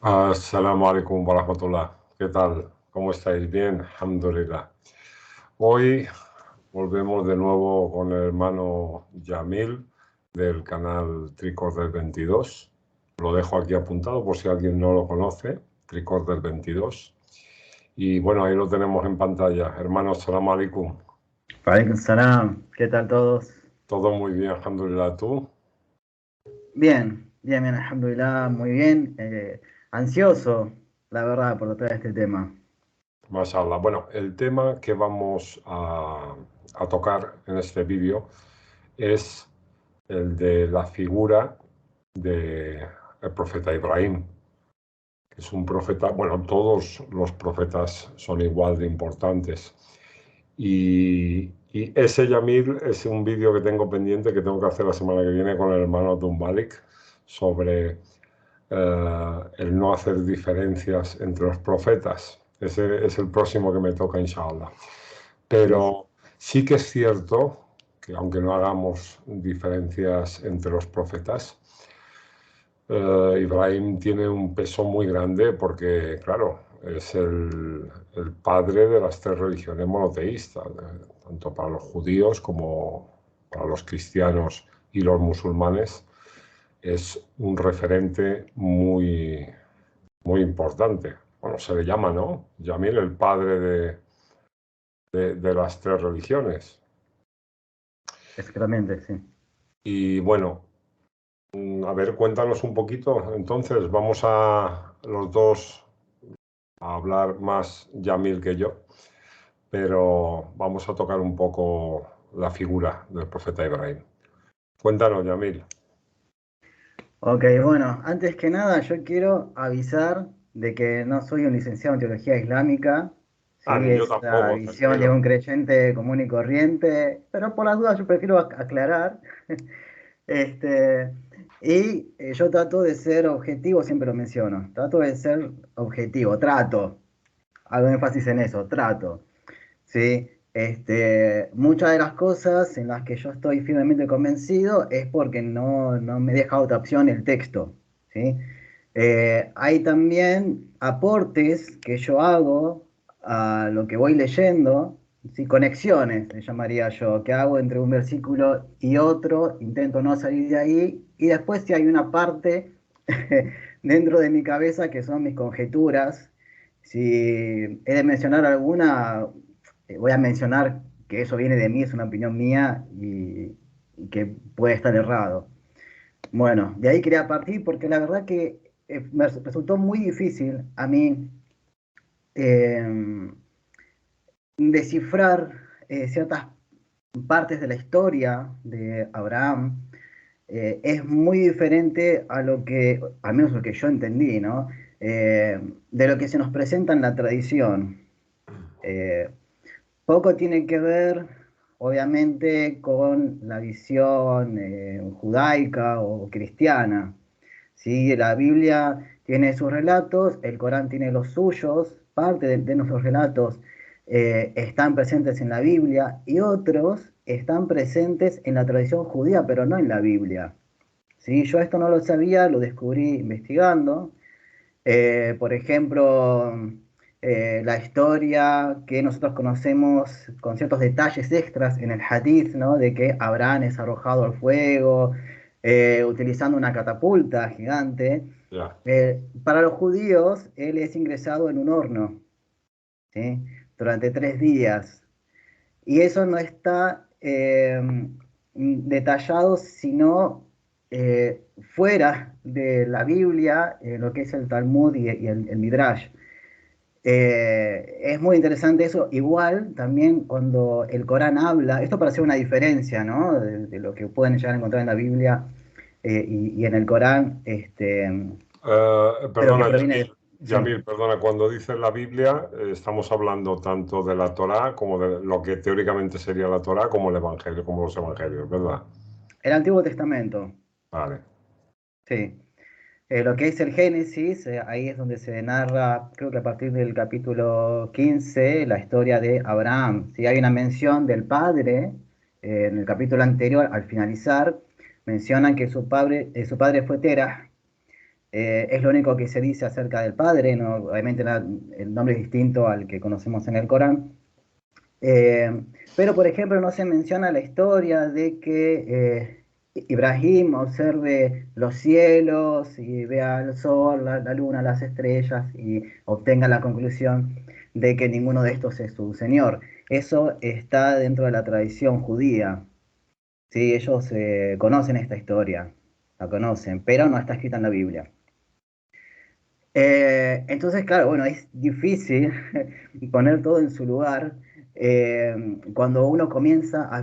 Assalamu alaikum warahmatullah. ¿Qué tal? ¿Cómo estáis? Bien, alhamdulillah. Hoy volvemos de nuevo con el hermano Yamil del canal Tricor del 22. Lo dejo aquí apuntado por si alguien no lo conoce, Tricor del 22. Y bueno, ahí lo tenemos en pantalla. Hermano, assalamu alaikum. Waalaikum salam, ¿qué tal todos? Todo muy bien, alhamdulillah. ¿Tú? Bien, alhamdulillah, muy bien. Ansioso, la verdad, por tratar este tema. Mashallah. Bueno, el tema que vamos a tocar en este vídeo es el de la figura del profeta Ibrahim, que es un profeta, bueno, todos los profetas son igual de importantes. Y ese Yamil es un vídeo que tengo pendiente que tengo que hacer la semana que viene con el hermano Dumbalik sobre el no hacer diferencias entre los profetas. Ese es el próximo que me toca, inshallah. Sí, sí. Pero sí que es cierto que aunque no hagamos diferencias entre los profetas, Ibrahim tiene un peso muy grande porque, claro, es el padre de las tres religiones monoteístas, tanto para los judíos como para los cristianos y los musulmanes. Es un referente muy importante. Bueno, se le llama, ¿no? Yamil, el padre de las tres religiones. Exactamente, sí. Y bueno, a ver, cuéntanos un poquito. Entonces, vamos a los dos a hablar más Yamil que yo, pero vamos a tocar un poco la figura del profeta Ibrahim. Cuéntanos, Yamil. Ok, bueno, antes que nada yo quiero avisar de que no soy un licenciado en teología islámica, Ah, sí, ni yo es la tampoco, visión de tranquilo. un creyente común y corriente, pero por las dudas yo prefiero aclarar. Este, yo trato de ser objetivo, siempre lo menciono, trato de ser objetivo, hago énfasis en eso, trato. ¿Sí? Muchas de las cosas en las que yo estoy firmemente convencido es porque no me deja otra opción el texto, ¿sí? Hay también aportes que yo hago a lo que voy leyendo, ¿sí? Conexiones, le llamaría yo, que hago entre un versículo y otro, intento no salir de ahí, y después si hay una parte dentro de mi cabeza que son mis conjeturas. Si he de mencionar alguna, voy a mencionar que eso viene de mí, es una opinión mía y que puede estar errado. Bueno, de ahí quería partir porque la verdad que me resultó muy difícil a mí eh, descifrar ciertas partes de la historia de Abraham. Es muy diferente a lo que, al menos lo que yo entendí, ¿no? De lo que se nos presenta en la tradición. Eh, Poco tiene que ver, obviamente, con la visión judaica o cristiana. ¿Sí? La Biblia tiene sus relatos, el Corán tiene los suyos, parte de nuestros relatos están presentes en la Biblia y otros están presentes en la tradición judía, pero no en la Biblia. ¿Sí? Yo esto no lo sabía, lo descubrí investigando. Por ejemplo, la historia que nosotros conocemos con ciertos detalles extras en el Hadith, ¿no? De que Abraham es arrojado al fuego utilizando una catapulta gigante. Ya. Para los judíos, él es ingresado en un horno, ¿sí? Durante 3 días. Y eso no está detallado, sino fuera de la Biblia, lo que es el Talmud y el Midrash. Es muy interesante eso. Igual también cuando el Corán habla, esto para hacer una diferencia, ¿no? De lo que pueden llegar a encontrar en la Biblia y en el Corán, de lo que Perdona, proviene de... Sí. Yamil, perdona, cuando dices la Biblia, estamos hablando tanto de la Torá como de lo que teóricamente sería la Torá, como el Evangelio, como los Evangelios, ¿verdad? El Antiguo Testamento, Vale. sí. Lo que es el Génesis, ahí es donde se narra, creo que a partir del capítulo 15 la historia de Abraham. Si hay una mención del padre, en el capítulo anterior, al finalizar, mencionan que su padre fue Terah, Es lo único que se dice acerca del Padre, ¿no? Obviamente el nombre es distinto al que conocemos en el Corán. Eh, pero, por ejemplo, no se menciona la historia de que Ibrahim observe los cielos y vea el sol, la luna, las estrellas y obtenga la conclusión de que ninguno de estos es su Señor. Eso está dentro de la tradición judía. Sí, ellos conocen esta historia, la conocen, pero no está escrita en la Biblia. Entonces, claro, bueno, es difícil poner todo en su lugar cuando uno comienza a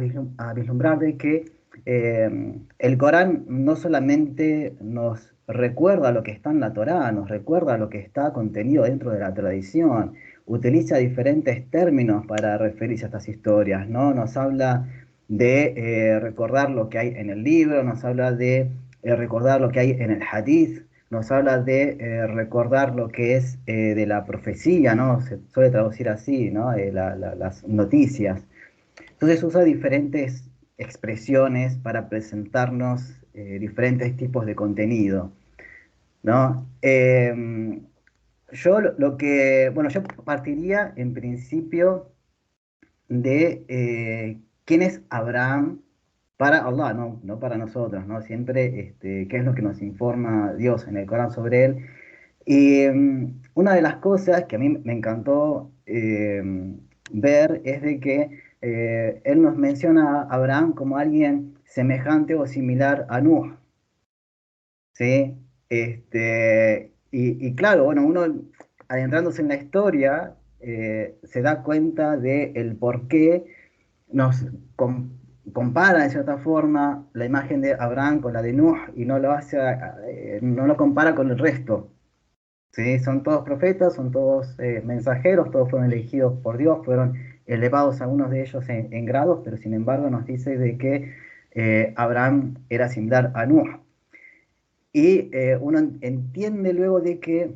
vislumbrar de que el Corán no solamente nos recuerda lo que está en la Torá, nos recuerda lo que está contenido dentro de la tradición, utiliza diferentes términos para referirse a estas historias, ¿no? Nos habla de recordar lo que hay en el libro, nos habla de recordar lo que hay en el hadith, nos habla de recordar lo que es de la profecía, ¿no? Se suele traducir así, ¿no? Las noticias. Entonces usa diferentes expresiones para presentarnos diferentes tipos de contenido, ¿no? Bueno, yo partiría en principio de quién es Abraham para Allah, no para nosotros, ¿no? Siempre, qué es lo que nos informa Dios en el Corán sobre él. Y una de las cosas que a mí me encantó ver es de que él nos menciona a Abraham como alguien semejante o similar a Nuh, ¿sí? Y claro, bueno, uno adentrándose en la historia se da cuenta de el por qué nos compara de cierta forma la imagen de Abraham con la de Nuh y no lo hace, no lo compara con el resto. ¿Sí? Son todos profetas, son todos mensajeros, todos fueron elegidos por Dios, fueron elevados algunos de ellos en grados, pero sin embargo nos dice de que Abraham era similar a Nuh. Y uno entiende luego de que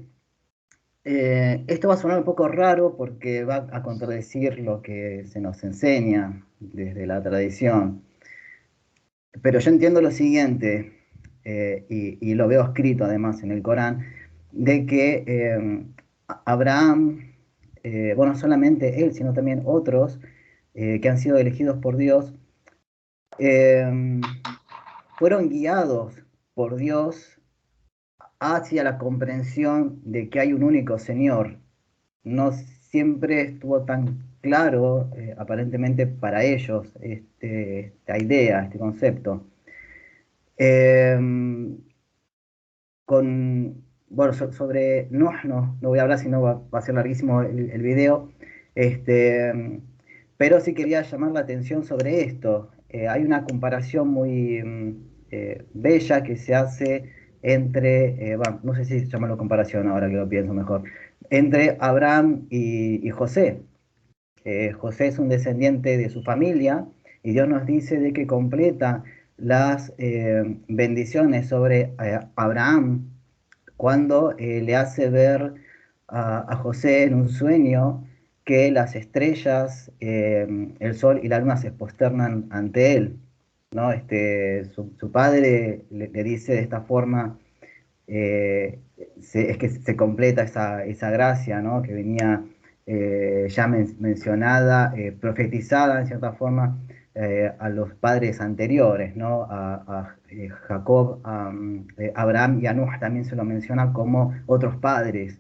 esto va a sonar un poco raro porque va a contradecir lo que se nos enseña desde la tradición. Pero yo entiendo lo siguiente, y lo veo escrito además en el Corán, de que Abraham, bueno, no solamente él, sino también otros que han sido elegidos por Dios, eh, fueron guiados por Dios hacia la comprensión de que hay un único Señor. No siempre estuvo tan claro, aparentemente para ellos, esta idea, este concepto. Eh, bueno, sobre Nuh no voy a hablar, si no va a ser larguísimo el video, este, pero sí quería llamar la atención sobre esto. Hay una comparación muy bella que se hace entre, bueno, no sé si llamarlo comparación ahora que lo pienso mejor, entre Abraham y José. José es un descendiente de su familia y Dios nos dice de que completa las bendiciones sobre Abraham cuando le hace ver a José en un sueño que las estrellas, el sol y la luna se posternan ante él, ¿no? Su padre le dice de esta forma, es que se completa esa gracia, ¿no? Que venía ya mencionada, profetizada en cierta forma a los padres anteriores, ¿no? Jacob, Abraham y a Nuh también se lo menciona como otros padres,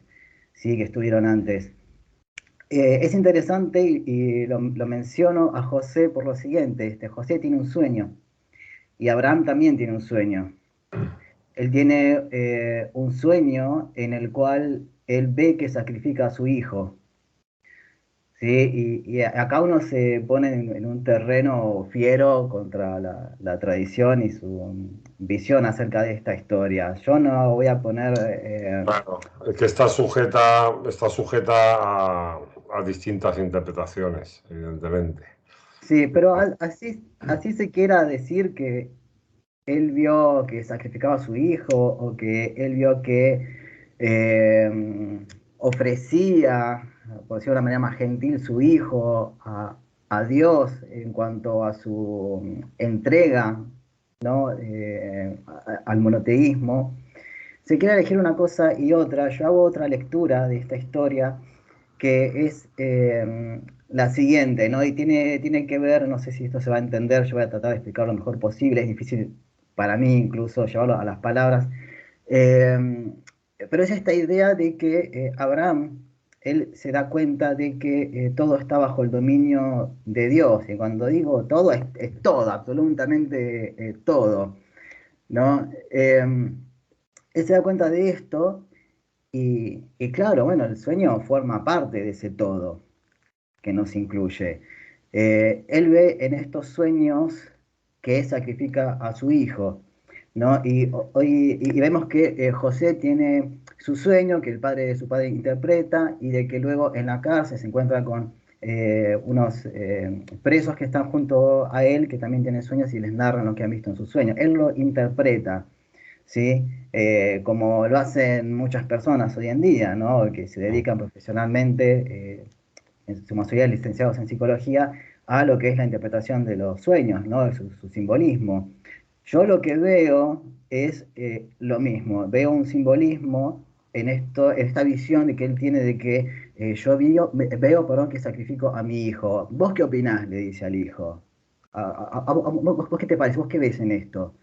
¿sí? Que estuvieron antes. Es interesante y lo menciono a José por lo siguiente, José tiene un sueño y Abraham también tiene un sueño. Él tiene un sueño en el cual él ve que sacrifica a su hijo. ¿Sí? Y acá uno se pone en un terreno fiero contra la tradición y su visión acerca de esta historia. Yo no voy a poner... Claro, es que está sujeta a distintas interpretaciones, evidentemente. sí, pero así se quiera decir que él vio que sacrificaba a su hijo o que él vio que ofrecía, por decirlo de una manera más gentil, su hijo a Dios en cuanto a su entrega, ¿no? Al monoteísmo. se quiere elegir una cosa y otra, yo hago otra lectura de esta historia que es la siguiente, ¿no? Y tiene que ver, no sé si esto se va a entender, yo voy a tratar de explicarlo lo mejor posible, es difícil para mí incluso llevarlo a las palabras, eh, pero es esta idea de que Abraham, él se da cuenta de que todo está bajo el dominio de Dios, y cuando digo todo, es todo, absolutamente todo, ¿no? Él se da cuenta de esto y claro, bueno, el sueño forma parte de ese todo que nos incluye. Él ve en estos sueños que sacrifica a su hijo, ¿no? Y vemos que José tiene su sueño, que el padre de su padre interpreta, y de que luego en la cárcel se encuentra con unos presos que están junto a él, que también tienen sueños y les narran lo que han visto en sus sueños. Él lo interpreta, ¿sí? Como lo hacen muchas personas hoy en día, ¿no? Que se dedican profesionalmente, en su mayoría licenciados en psicología, a lo que es la interpretación de los sueños, ¿no? Su simbolismo. Yo lo que veo es lo mismo, veo un simbolismo en esto, en esta visión de que él tiene de que veo, perdón, que sacrifico a mi hijo. ¿Vos qué opinás? Le dice al hijo. ¿Vos qué te parece? ¿Vos qué ves en esto?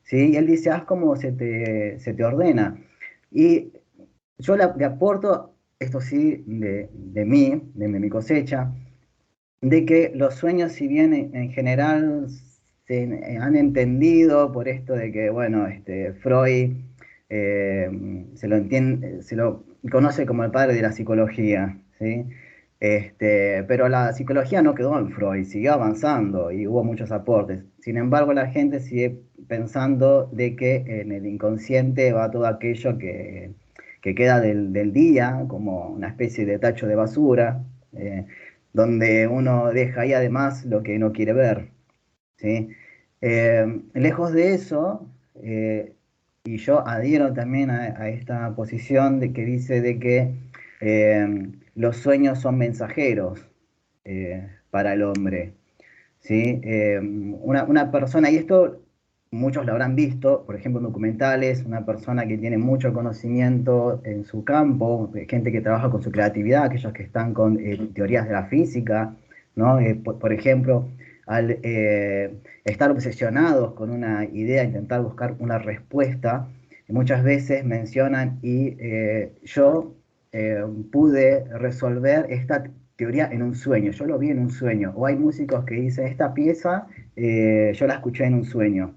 ¿Sí? Y él dice, haz como se te ordena. Y yo le aporto, esto sí, de mí, de mi cosecha, de que los sueños, si bien en general se han entendido por esto de que, bueno, Freud se lo conoce como el padre de la psicología, ¿sí? Pero la psicología no quedó en Freud, siguió avanzando y hubo muchos aportes. Sin embargo, la gente sigue pensando de que en el inconsciente va todo aquello que queda del día, como una especie de tacho de basura, donde uno deja ahí además lo que no quiere ver, ¿sí? Lejos de eso, y yo adhiero también a esta posición de que dice de que los sueños son mensajeros para el hombre, ¿sí? Una persona, y esto muchos lo habrán visto, por ejemplo, en documentales, una persona que tiene mucho conocimiento en su campo, gente que trabaja con su creatividad, aquellos que están con teorías de la física, ¿no? Por ejemplo, al estar obsesionados con una idea, intentar buscar una respuesta, muchas veces mencionan y yo pude resolver esta teoría en un sueño, yo lo vi en un sueño, o hay músicos que dicen, esta pieza yo la escuché en un sueño,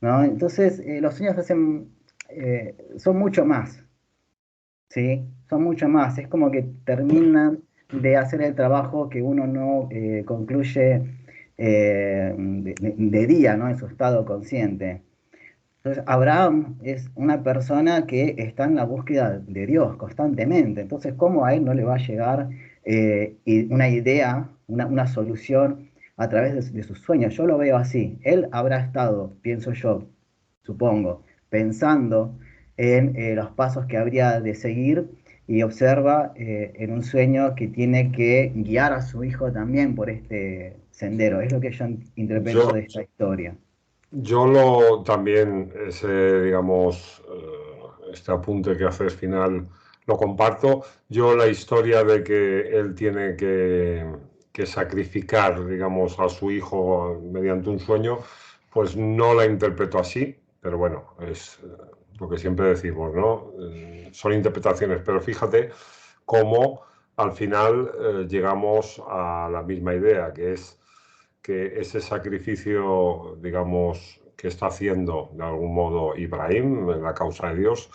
¿no? Entonces, los sueños son mucho más, ¿sí? Son mucho más, es como que terminan de hacer el trabajo que uno no concluye de día, ¿no? En su estado consciente. Entonces, Abraham es una persona que está en la búsqueda de Dios constantemente. Entonces, ¿cómo a él no le va a llegar una idea, una solución a través de sus sueños? Yo lo veo así. Él habrá estado, pienso yo, supongo, pensando en los pasos que habría de seguir y observa en un sueño que tiene que guiar a su hijo también por este sendero. Es lo que yo interpreto de Yo, esta historia. yo también, digamos, este apunte que haces final, lo comparto. Yo la historia de que él tiene que sacrificar, digamos, a su hijo mediante un sueño, pues no la interpreto así, pero bueno, es lo que siempre decimos, ¿no? Son interpretaciones, pero fíjate cómo al final llegamos a la misma idea, que es que ese sacrificio, digamos, que está haciendo de algún modo Ibrahim en la causa de Dios,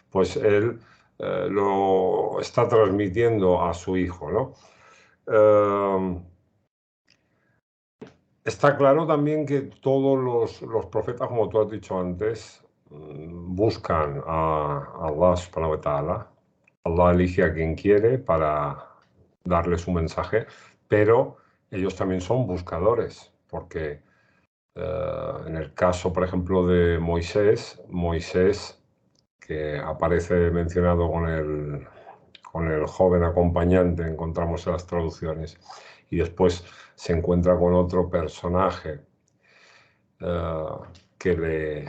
pues él lo está transmitiendo a su hijo, ¿no? Eh, Está claro también que todos los profetas, como tú has dicho antes, buscan a Allah subhanahu wa ta'ala. Allah elige a quien quiere para darle su mensaje, pero ellos también son buscadores, porque en el caso, por ejemplo, de Moisés, que aparece mencionado con el joven acompañante, encontramos en las traducciones, y después se encuentra con otro personaje eh, que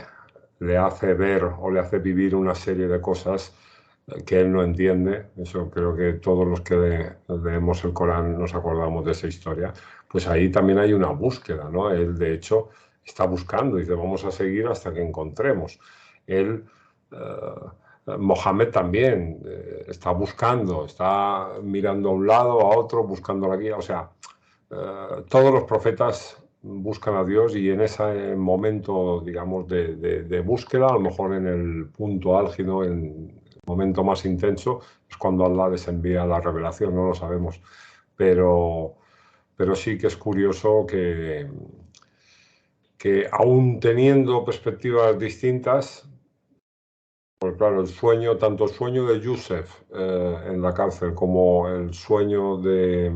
le hace ver o le hace vivir una serie de cosas que él no entiende. Eso creo que todos los que leemos el Corán nos acordamos de esa historia. Pues ahí también hay una búsqueda, ¿no? Él, de hecho, está buscando, dice, vamos a seguir hasta que encontremos. Él, Mohammed también está buscando, está mirando a un lado, a otro, buscando la guía. O sea, todos los profetas buscan a Dios y en ese momento, digamos, de búsqueda, a lo mejor en el punto álgido, en el momento más intenso, es cuando Allah les envía la revelación, no lo sabemos. Pero, pero sí que es curioso que aún teniendo perspectivas distintas, pues claro, el sueño, tanto el sueño de Yusef en la cárcel como el sueño de,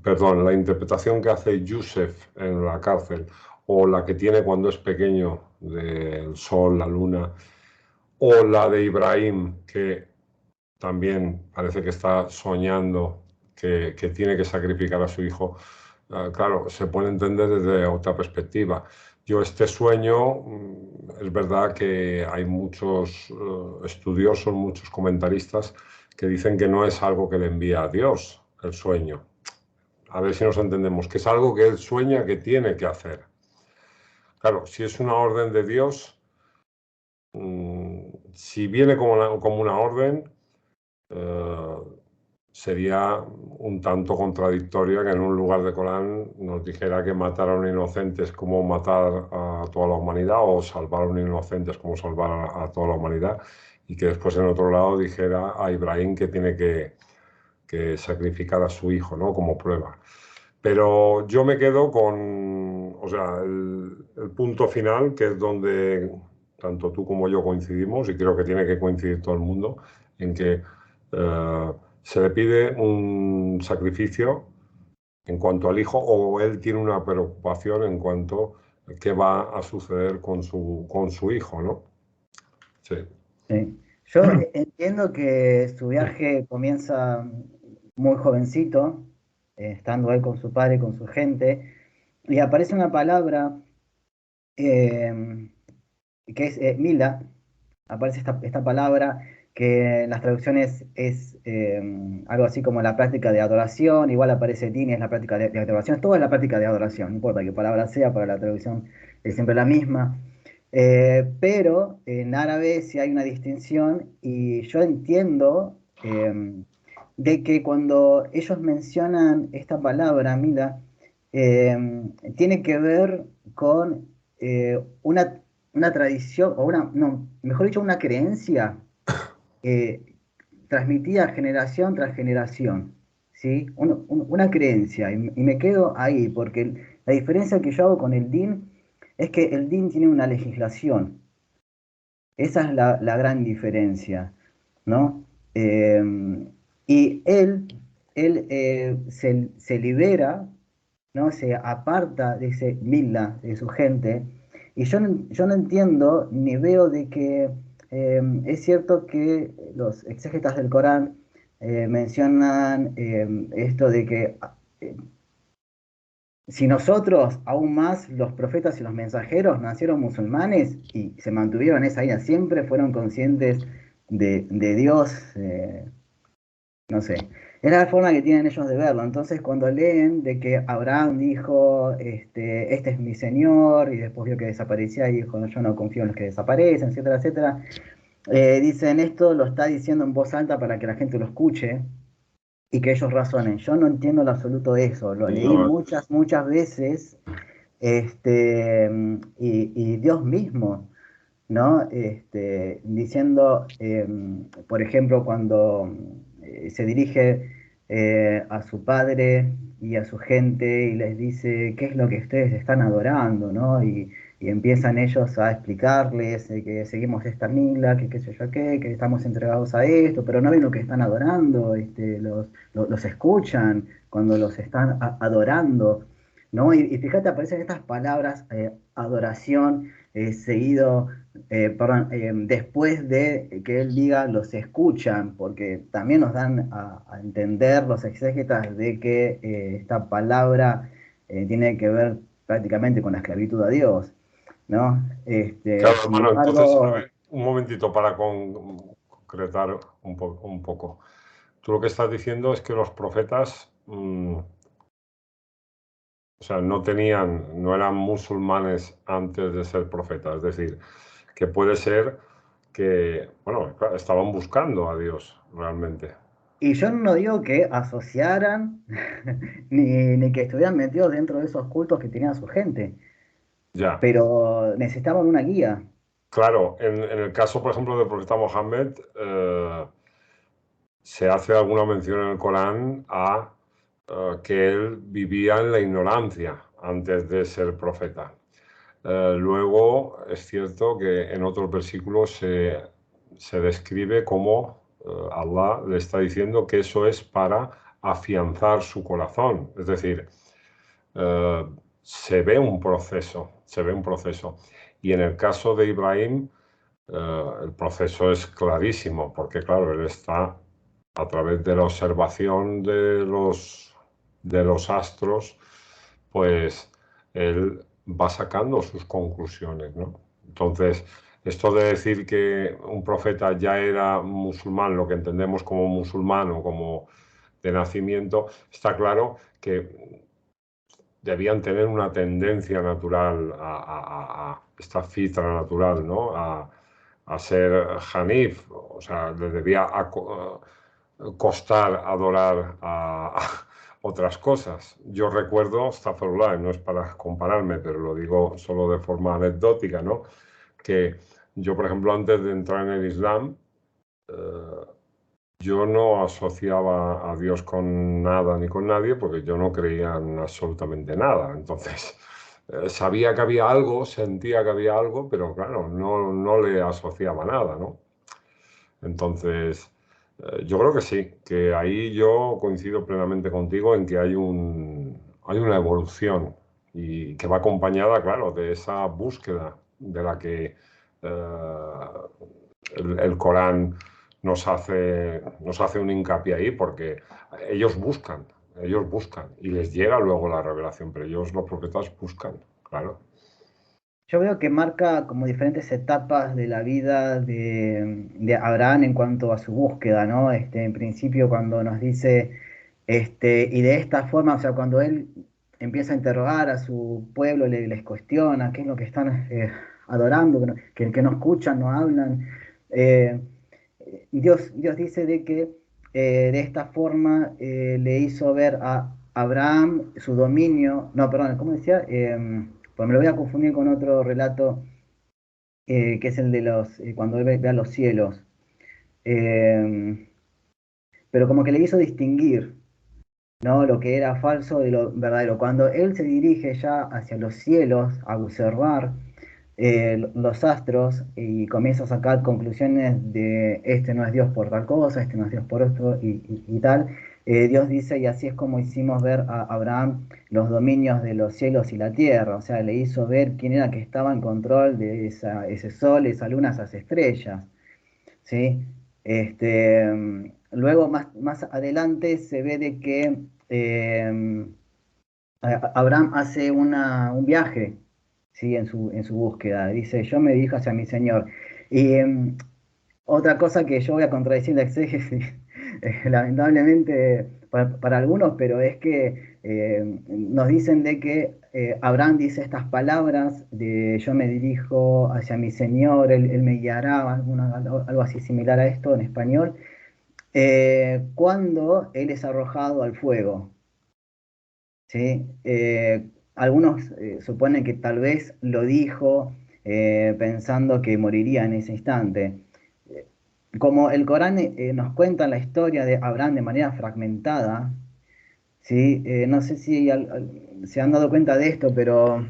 perdón, la interpretación que hace Yusef en la cárcel o la que tiene cuando es pequeño del sol, la luna, o la de Ibrahim, que también parece que está soñando que tiene que sacrificar a su hijo, claro, se puede entender desde otra perspectiva. Yo este sueño, es verdad que hay muchos estudiosos, muchos comentaristas que dicen que no es algo que le envía a Dios el sueño. A ver si nos entendemos, que es algo que él sueña que tiene que hacer. Claro, si es una orden de Dios, si viene como una orden, eh, sería un tanto contradictoria que en un lugar de Corán nos dijera que matar a un inocente es como matar a toda la humanidad o salvar a un inocente es como salvar a toda la humanidad y que después en otro lado dijera a Ibrahim que tiene que sacrificar a su hijo, ¿no? Como prueba. Pero yo me quedo con, o sea, el punto final, que es donde tanto tú como yo coincidimos, y creo que tiene que coincidir todo el mundo, en que se le pide un sacrificio en cuanto al hijo, o él tiene una preocupación en cuanto a qué va a suceder con su hijo, ¿no? Sí. Sí. Yo entiendo que su viaje comienza muy jovencito, estando él con su padre y con su gente, y aparece una palabra eh, que es Mila, aparece esta palabra que en las traducciones es algo así como la práctica de adoración, igual aparece Dini, es la práctica de adoración, todo es la práctica de adoración, no importa qué palabra sea, para la traducción es siempre la misma. Pero en árabe sí hay una distinción y yo entiendo de que cuando ellos mencionan esta palabra, Mila, tiene que ver con una tradición, o una, no, mejor dicho, una creencia eh, transmitida generación tras generación, ¿sí? Una creencia, y me quedo ahí, porque la diferencia que yo hago con el DIN es que el DIN tiene una legislación, esa es la gran diferencia, ¿no? Eh, y él se libera, ¿no? Se aparta de ese milla, de su gente, y yo no entiendo ni veo de que es cierto que los exégetas del Corán mencionan esto de que eh, si nosotros, aún más, los profetas y los mensajeros nacieron musulmanes y se mantuvieron esa vida, siempre fueron conscientes de Dios, no sé, es la forma que tienen ellos de verlo. Entonces, cuando leen de que Abraham dijo, este es mi Señor, y después vio que desaparecía y dijo, yo no confío en los que desaparecen, etcétera, etcétera, dicen esto, lo está diciendo en voz alta para que la gente lo escuche y que ellos razonen. Yo no entiendo en absoluto eso, lo leí No, muchas, muchas veces, y Dios mismo, ¿no? Diciendo, por ejemplo, cuando se dirige a su padre y a su gente y les dice qué es lo que ustedes están adorando, ¿no? Y empiezan ellos a explicarles que seguimos esta mila, que qué sé yo qué, que estamos entregados a esto, pero no ven lo que están adorando, los escuchan cuando los están adorando, ¿no? Y fíjate, aparecen estas palabras, adoración, seguido perdón, después de que él diga los escuchan, porque también nos dan a entender los exégetas de que esta palabra tiene que ver prácticamente con la esclavitud a Dios. ¿no? Claro, Sin hermano, entonces, a embargo, ver, un momentito para concretar un poco. Tú lo que estás diciendo es que los profetas, o sea, no eran musulmanes antes de ser profetas. Es decir, que puede ser que, bueno, claro, estaban buscando a Dios realmente. y yo no digo que asociaran ni que estuvieran metidos dentro de esos cultos que tenían su gente, Ya. pero necesitaban una guía. Claro, en el caso, por ejemplo, del profeta Mohammed, se hace alguna mención en el Corán a que él vivía en la ignorancia antes de ser profeta. Luego es cierto que en otros versículos se describe cómo Allah le está diciendo que eso es para afianzar su corazón. Es decir, eh, se ve un proceso, se ve un proceso. Y en el caso de Ibrahim, el proceso es clarísimo, porque claro, él está a través de la observación de los astros, pues él va sacando sus conclusiones, ¿no? Entonces, esto de decir que un profeta ya era musulmán, lo que entendemos como musulmán o como de nacimiento, está claro que debían tener una tendencia natural a esta fitra natural, ¿no? A ser Hanif, o sea, les debía costar adorar a otras cosas. Yo recuerdo, Astaghfirullah, no es para compararme, pero lo digo solo de forma anecdótica, ¿no? Que yo, por ejemplo, antes de entrar en el Islam, eh, yo no asociaba a Dios con nada ni con nadie porque yo no creía en absolutamente nada. Entonces, sabía que había algo, sentía que había algo, pero claro, no le asociaba nada, ¿no? Entonces, yo creo que sí, que ahí yo coincido plenamente contigo en que hay una evolución y que va acompañada, claro, de esa búsqueda de la que el Corán nos hace un hincapié ahí, porque ellos buscan y les llega luego la revelación, pero ellos, los profetas, buscan, claro. Yo veo que marca como diferentes etapas de la vida de Abraham en cuanto a su búsqueda, ¿no? En principio cuando nos dice, y de esta forma, o sea, cuando él empieza a interrogar a su pueblo, les cuestiona qué es lo que están adorando, que no escuchan, no hablan. eh, Dios dice de que de esta forma le hizo ver a Abraham su dominio, no, perdón, ¿cómo decía? Pues me lo voy a confundir con otro relato que es el de cuando él ve a los cielos. Eh, pero como que le hizo distinguir, ¿no? Lo que era falso de lo verdadero. Cuando él se dirige ya hacia los cielos a observar los astros y comienza a sacar conclusiones de este no es Dios por tal cosa, este no es Dios por esto y tal. Dios dice, y así es como hicimos ver a Abraham los dominios de los cielos y la tierra, o sea, le hizo ver quién era que estaba en control de ese sol, esa luna, esas estrellas, ¿sí? Luego más adelante se ve de que Abraham hace un viaje, ¿sí? En su búsqueda. Dice, yo me dirijo hacia mi Señor. Y otra cosa que yo voy a contradecir la exégesis, lamentablemente para algunos, pero es que nos dicen de que Abraham dice estas palabras de yo me dirijo hacia mi Señor, él me guiará, algo así similar a esto en español, cuando él es arrojado al fuego. ¿Sí? Algunos suponen que tal vez lo dijo pensando que moriría en ese instante. Como el Corán nos cuenta la historia de Abraham de manera fragmentada, ¿sí? No sé si se han dado cuenta de esto, pero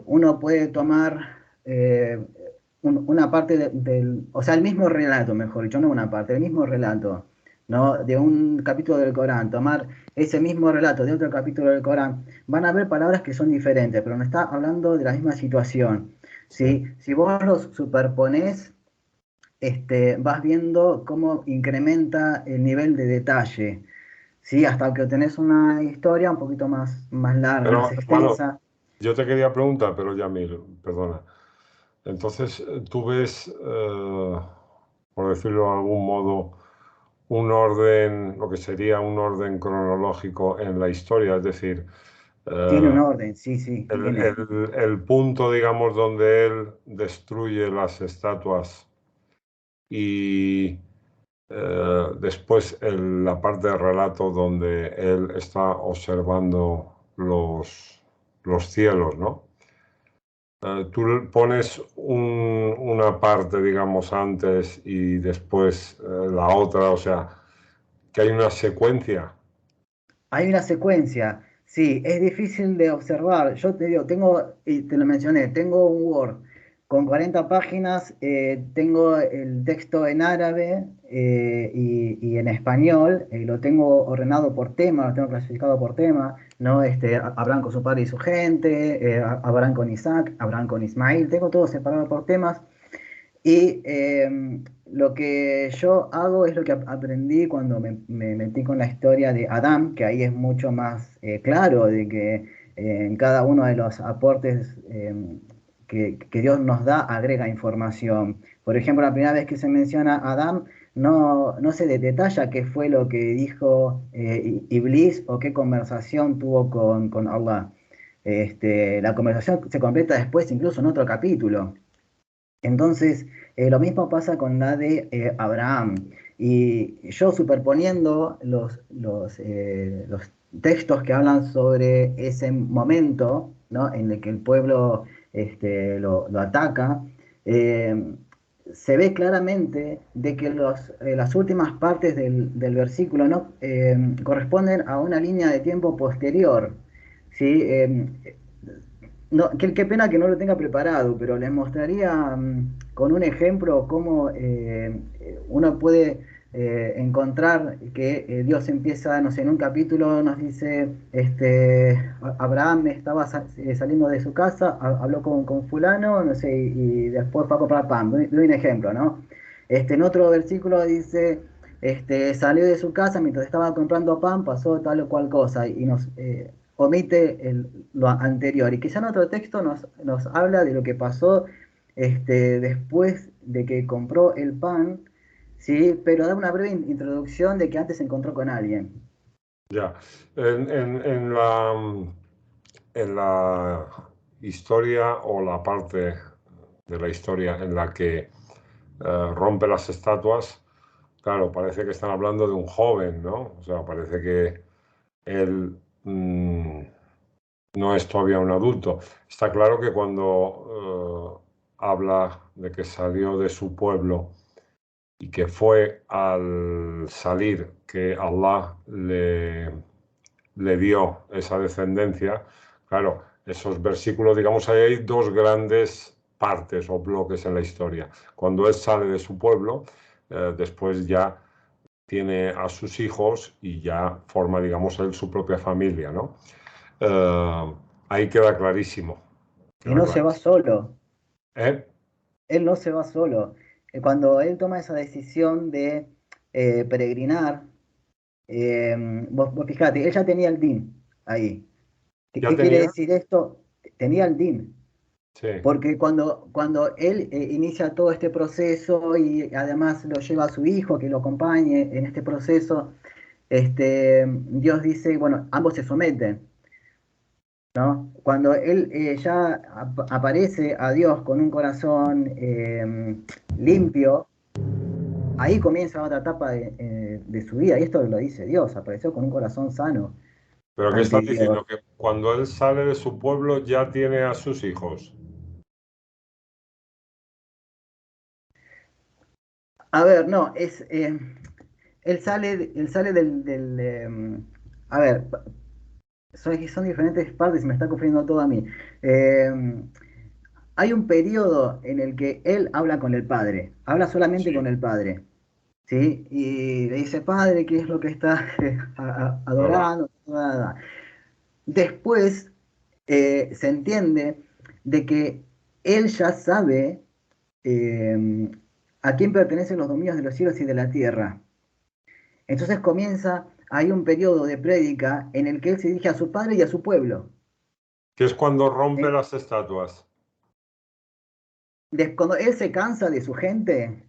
uno puede tomar una parte o sea, el mismo relato, mejor dicho, no una parte, el mismo relato, ¿no? De un capítulo del Corán, tomar ese mismo relato de otro capítulo del Corán, van a haber palabras que son diferentes, pero no está hablando de la misma situación, Sí. ¿sí? Si vos los superponés, vas viendo cómo incrementa el nivel de detalle, ¿sí? Hasta que tenés una historia un poquito más larga, más Pero, hermano, extensa. Yo te quería preguntar, pero Yamil, perdona. Entonces, tú ves, por decirlo de algún modo, un orden, lo que sería un orden cronológico en la historia, es decir, Tiene eh, un orden, sí, sí, tiene. el punto, digamos, donde él destruye las estatuas y después la parte del relato donde él está observando los cielos, ¿no? Tú pones una parte, digamos, antes y después la otra, o sea, que hay una secuencia. Hay una secuencia, sí, es difícil de observar. Yo te digo, tengo, y te lo mencioné, tengo un Word con 40 páginas, tengo el texto en árabe y en español, lo tengo ordenado por tema, lo tengo clasificado por tema, ¿no? Abraham con su padre y su gente, Abraham con Isaac, Abraham con Ismael, tengo todo separado por temas. Y lo que yo hago es lo que aprendí cuando me metí con la historia de Adán, que ahí es mucho más claro de que en cada uno de los aportes que Dios nos da agrega información. Por ejemplo, la primera vez que se menciona a Adán, no se detalla qué fue lo que dijo Iblis o qué conversación tuvo con Allah. La conversación se completa después, incluso en otro capítulo. Entonces, lo mismo pasa con la de Abraham. Y yo superponiendo los textos que hablan sobre ese momento, ¿no? En el que el pueblo lo ataca, eh, se ve claramente de que las últimas partes del versículo, ¿no? Corresponden a una línea de tiempo posterior. ¿Sí? No, qué pena que no lo tenga preparado, pero les mostraría con un ejemplo cómo uno puede encontrar que Dios empieza, no sé, en un capítulo nos dice, Abraham estaba saliendo de su casa, habló con fulano, no sé, y después fue a comprar pan. Doy un ejemplo, ¿no? En otro versículo dice, salió de su casa mientras estaba comprando pan, pasó tal o cual cosa, y nos omite lo anterior. Y quizá en otro texto nos habla de lo que pasó después de que compró el pan, ¿sí? Pero da una breve introducción de que antes se encontró con alguien. Ya. En, en- en la, en la historia o la parte de la historia en la que rompe las estatuas, claro, parece que están hablando de un joven, ¿no? O sea, parece que él no es todavía un adulto. Está claro que cuando habla de que salió de su pueblo y que fue al salir que Allah le dio esa descendencia, claro, esos versículos, digamos, ahí hay dos grandes partes o bloques en la historia. Cuando él sale de su pueblo, después ya tiene a sus hijos y ya forma, digamos, él su propia familia, ¿no? Eh, ahí queda clarísimo, Y queda no se va clarísimo. solo, ¿Eh? él no se va solo. Cuando él toma esa decisión de peregrinar, vos fijate, él ya tenía el DIN ahí. ¿Qué, ¿Ya qué quiere tenía? decir esto? Tenía el DIN. Sí, Porque cuando él inicia todo este proceso y además lo lleva a su hijo que lo acompañe en este proceso, Dios dice, bueno, ambos se someten, ¿no? Cuando él ya aparece a Dios con un corazón limpio, ahí comienza otra etapa de su vida, y esto lo dice Dios, apareció con un corazón sano pero ¿qué ante estás Dios. diciendo? Que cuando él sale de su pueblo ya tiene a sus hijos. A ver, no, él sale a ver, son diferentes partes y me está confundiendo todo a mí. Eh, Hay un periodo en el que él habla con el padre, habla solamente con Sí, el padre, ¿sí? Y le dice, padre, ¿qué es lo que está ¿verdad? adorando? Nada. Después se entiende de que él ya sabe eh, a quién pertenecen los dominios de los cielos y de la tierra. Entonces comienza, hay un periodo de prédica en el que él se dirige a su padre y a su pueblo. Que es cuando rompe ¿sí? las estatuas. Cuando él se cansa de su gente,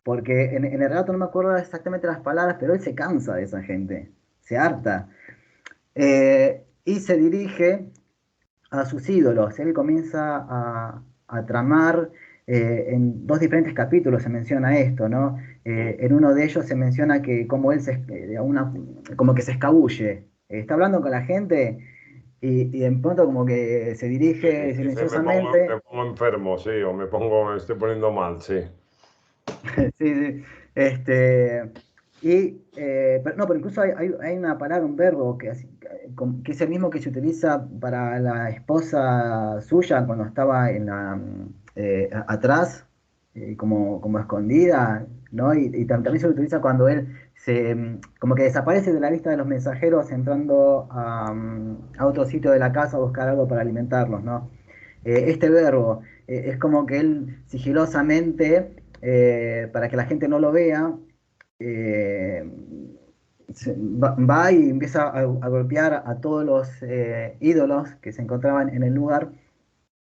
porque en el relato no me acuerdo exactamente las palabras, pero él se cansa de esa gente, se harta, y se dirige a sus ídolos. Él comienza a tramar, en dos diferentes capítulos se menciona esto, ¿no? Mm. En uno de ellos se menciona que como él como que se escabulle. Está hablando con la gente y de pronto como que se dirige Dice, silenciosamente. me pongo enfermo, sí, o me estoy poniendo mal, sí. Sí, sí. Este, pero, no, pero incluso hay una palabra, un verbo que es el mismo que se utiliza para la esposa suya cuando estaba atrás, como escondida, ¿no? Y también se lo utiliza cuando él como que desaparece de la lista de los mensajeros entrando a otro sitio de la casa a buscar algo para alimentarlos, ¿no? Este verbo es como que él sigilosamente, para que la gente no lo vea, eh, va y empieza a golpear a todos los ídolos que se encontraban en el lugar,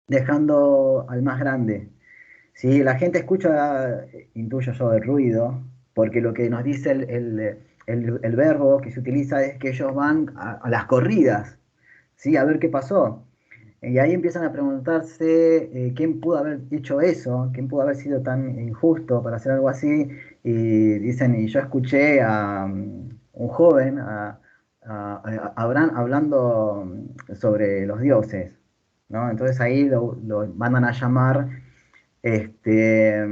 dejando al más grande. Si la gente escucha, intuyo yo, el ruido, porque lo que nos dice el verbo que se utiliza es que ellos van a las corridas, ¿sí? A ver qué pasó. Y ahí empiezan a preguntarse, quién pudo haber hecho eso, quién pudo haber sido tan injusto para hacer algo así. Y dicen, y yo escuché a un joven, a Abraham, hablando sobre los dioses, ¿no? Entonces ahí lo mandan a llamar. Este,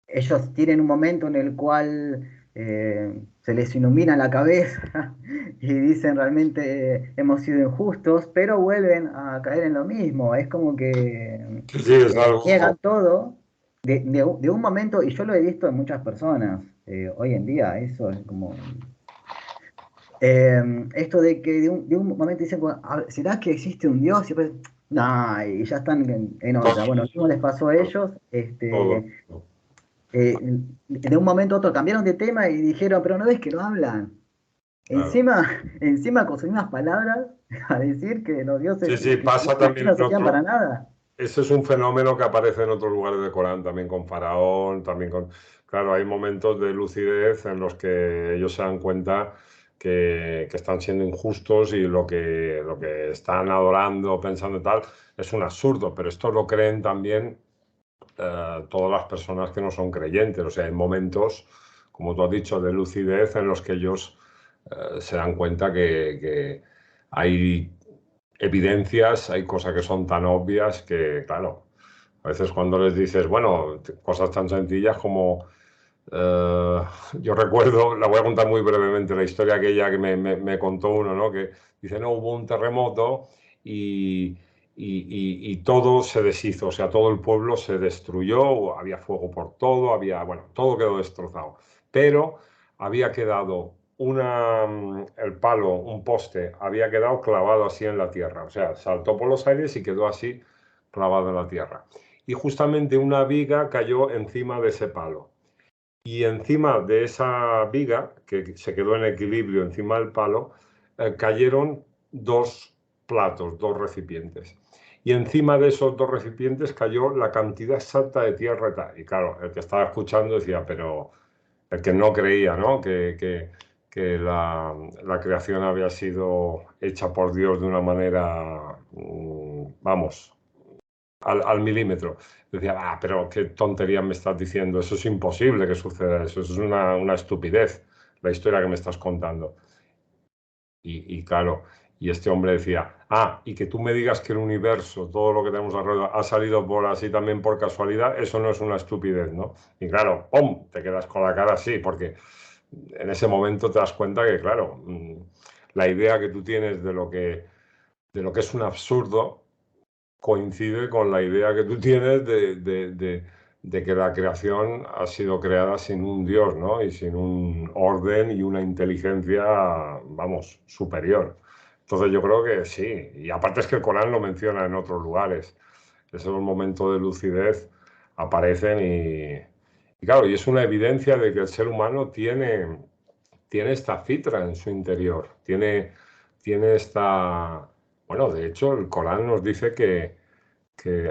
ellos tienen un momento en el cual se les ilumina la cabeza y dicen realmente, hemos sido injustos, pero vuelven a caer en lo mismo. Es como que Sí, sí, es niegan algo. todo de un momento, y yo lo he visto en muchas personas hoy en día. Eso es como esto de que de un momento dicen, "Bueno, ¿será que existe un Dios?" Y después, nah, y ya están en Todo, otra. Bueno, ¿cómo les pasó a ellos? todo. De un momento a otro cambiaron de tema y dijeron, pero no ves que no hablan. Claro. Encima, encima con sus mismas palabras, a decir que los Sí, dioses sí, que pasa tenían aquí también no en servían para otro. nada. Ese es un fenómeno que aparece en otros lugares del Corán, también con Faraón, también con... Claro, hay momentos de lucidez en los que ellos se dan cuenta que están siendo injustos y lo que están adorando, pensando y tal, es un absurdo, pero esto lo creen también todas las personas que no son creyentes. O sea, hay momentos, como tú has dicho, de lucidez en los que ellos se dan cuenta que hay evidencias, hay cosas que son tan obvias que, claro, a veces cuando les dices, bueno, cosas tan sencillas como... eh, yo recuerdo, la voy a contar muy brevemente, la historia aquella que me contó uno, ¿no? Que dice, no, hubo un terremoto y, y todo se deshizo, o sea, todo el pueblo se destruyó, había fuego por todo, había, bueno, todo quedó destrozado. Pero había quedado el palo, un poste, había quedado clavado así en la tierra, o sea, saltó por los aires y quedó así clavado en la tierra. Y justamente una viga cayó encima de ese palo. Y encima de esa viga, que se quedó en equilibrio encima del palo, cayeron dos platos, dos recipientes. Y encima de esos dos recipientes cayó la cantidad exacta de tierra y tal. Y claro, el que estaba escuchando decía, pero el que no creía, ¿no? Que la creación había sido hecha por Dios de una manera, vamos, al milímetro. Decía, ah, pero qué tontería me estás diciendo, eso es imposible que suceda eso es una estupidez la historia que me estás contando. Y claro, y este hombre decía, ah, y que tú me digas que el universo, todo lo que tenemos alrededor, ha salido por así también por casualidad, eso no es una estupidez, ¿no? Y claro, ¡pum!, te quedas con la cara así, porque en ese momento te das cuenta que, claro, la idea que tú tienes de lo que es un absurdo coincide con la idea que tú tienes de que la creación ha sido creada sin un Dios, ¿no? Y sin un orden y una inteligencia, vamos, superior. Entonces yo creo que sí. Y aparte es que el Corán lo menciona en otros lugares. Esos momentos de lucidez aparecen y claro, y es una evidencia de que el ser humano tiene esta fitra en su interior, tiene esta Bueno, de hecho, el Corán nos dice que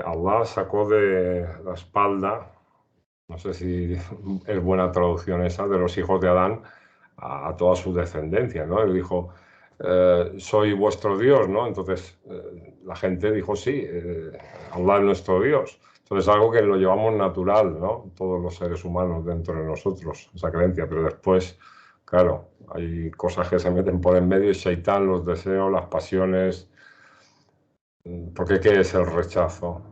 Allah sacó de la espalda, no sé si es buena traducción esa, de los hijos de Adán a toda su descendencia, ¿no? Él dijo, soy vuestro Dios, ¿no? Entonces la gente dijo, sí, Allah es nuestro Dios. Entonces algo que lo llevamos natural, ¿no? Todos los seres humanos dentro de nosotros, esa creencia, pero después, claro, hay cosas que se meten por en medio y Shaitán, los deseos, las pasiones, porque ¿qué es el rechazo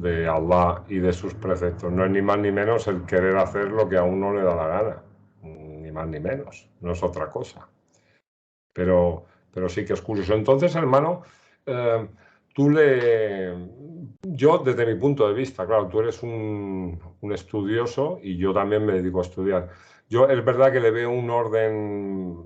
de Allah y de sus preceptos? No es ni más ni menos el querer hacer lo que a uno le da la gana, ni más ni menos, no es otra cosa. Pero sí que es curioso. Entonces, hermano, eh, tú le... Yo, desde mi punto de vista, claro, tú eres un estudioso y yo también me dedico a estudiar. Yo es verdad que le veo un orden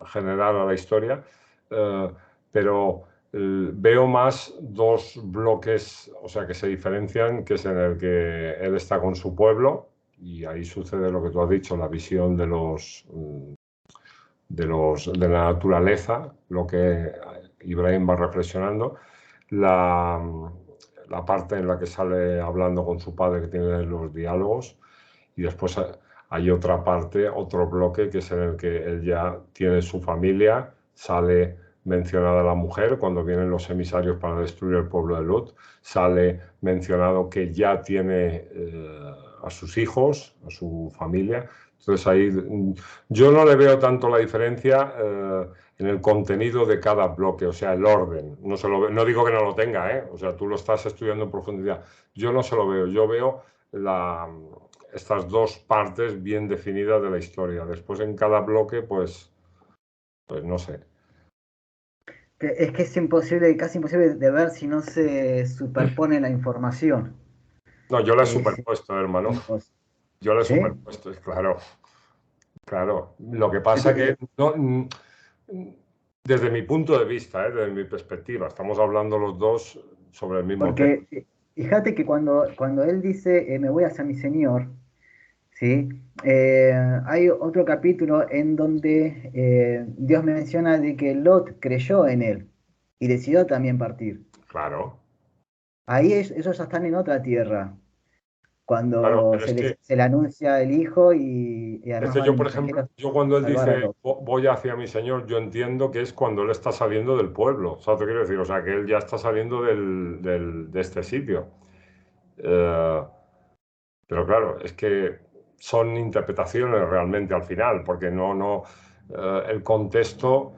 general a la historia, eh, pero veo más dos bloques, o sea, que se diferencian, que es en el que él está con su pueblo y ahí sucede lo que tú has dicho, la visión de la naturaleza, lo que Ibrahim va reflexionando, la, la parte en la que sale hablando con su padre, que tiene los diálogos, y después hay otra parte, otro bloque, que es en el que él ya tiene su familia, sale mencionada la mujer cuando vienen los emisarios para destruir el pueblo de Lot, sale mencionado que ya tiene a sus hijos, a su familia. Entonces ahí yo no le veo tanto la diferencia en el contenido de cada bloque, o sea, el orden. No, no digo que no lo tenga, ¿eh? O sea, tú lo estás estudiando en profundidad. Yo no se lo veo, yo veo estas dos partes bien definidas de la historia. Después en cada bloque, pues no sé. Es que es imposible, casi imposible de ver si no se superpone la información. No, yo la he Es superpuesto, hermano. imposible. Yo la he ¿Sí? superpuesto, es claro, claro. Lo que Yo te- pasa que no, desde mi punto de vista, desde mi perspectiva, estamos hablando los dos sobre el mismo tema. Porque fíjate que cuando él dice, me voy hacia mi Señor, ¿sí? Hay otro capítulo en donde Dios menciona de que Lot creyó en él y decidió también partir. Claro, Ahí ellos ya están en otra tierra, claro, cuando pero es que se le anuncia el hijo y es además que van yo, por ejemplo, mensajeros yo cuando a él salvar a dice Lot. voy hacia mi Señor, yo entiendo que es cuando él está saliendo del pueblo. ¿Sabes lo que quiero decir? O sea, que él ya está saliendo de este sitio. Eh, pero claro, es que son interpretaciones realmente al final, porque el contexto,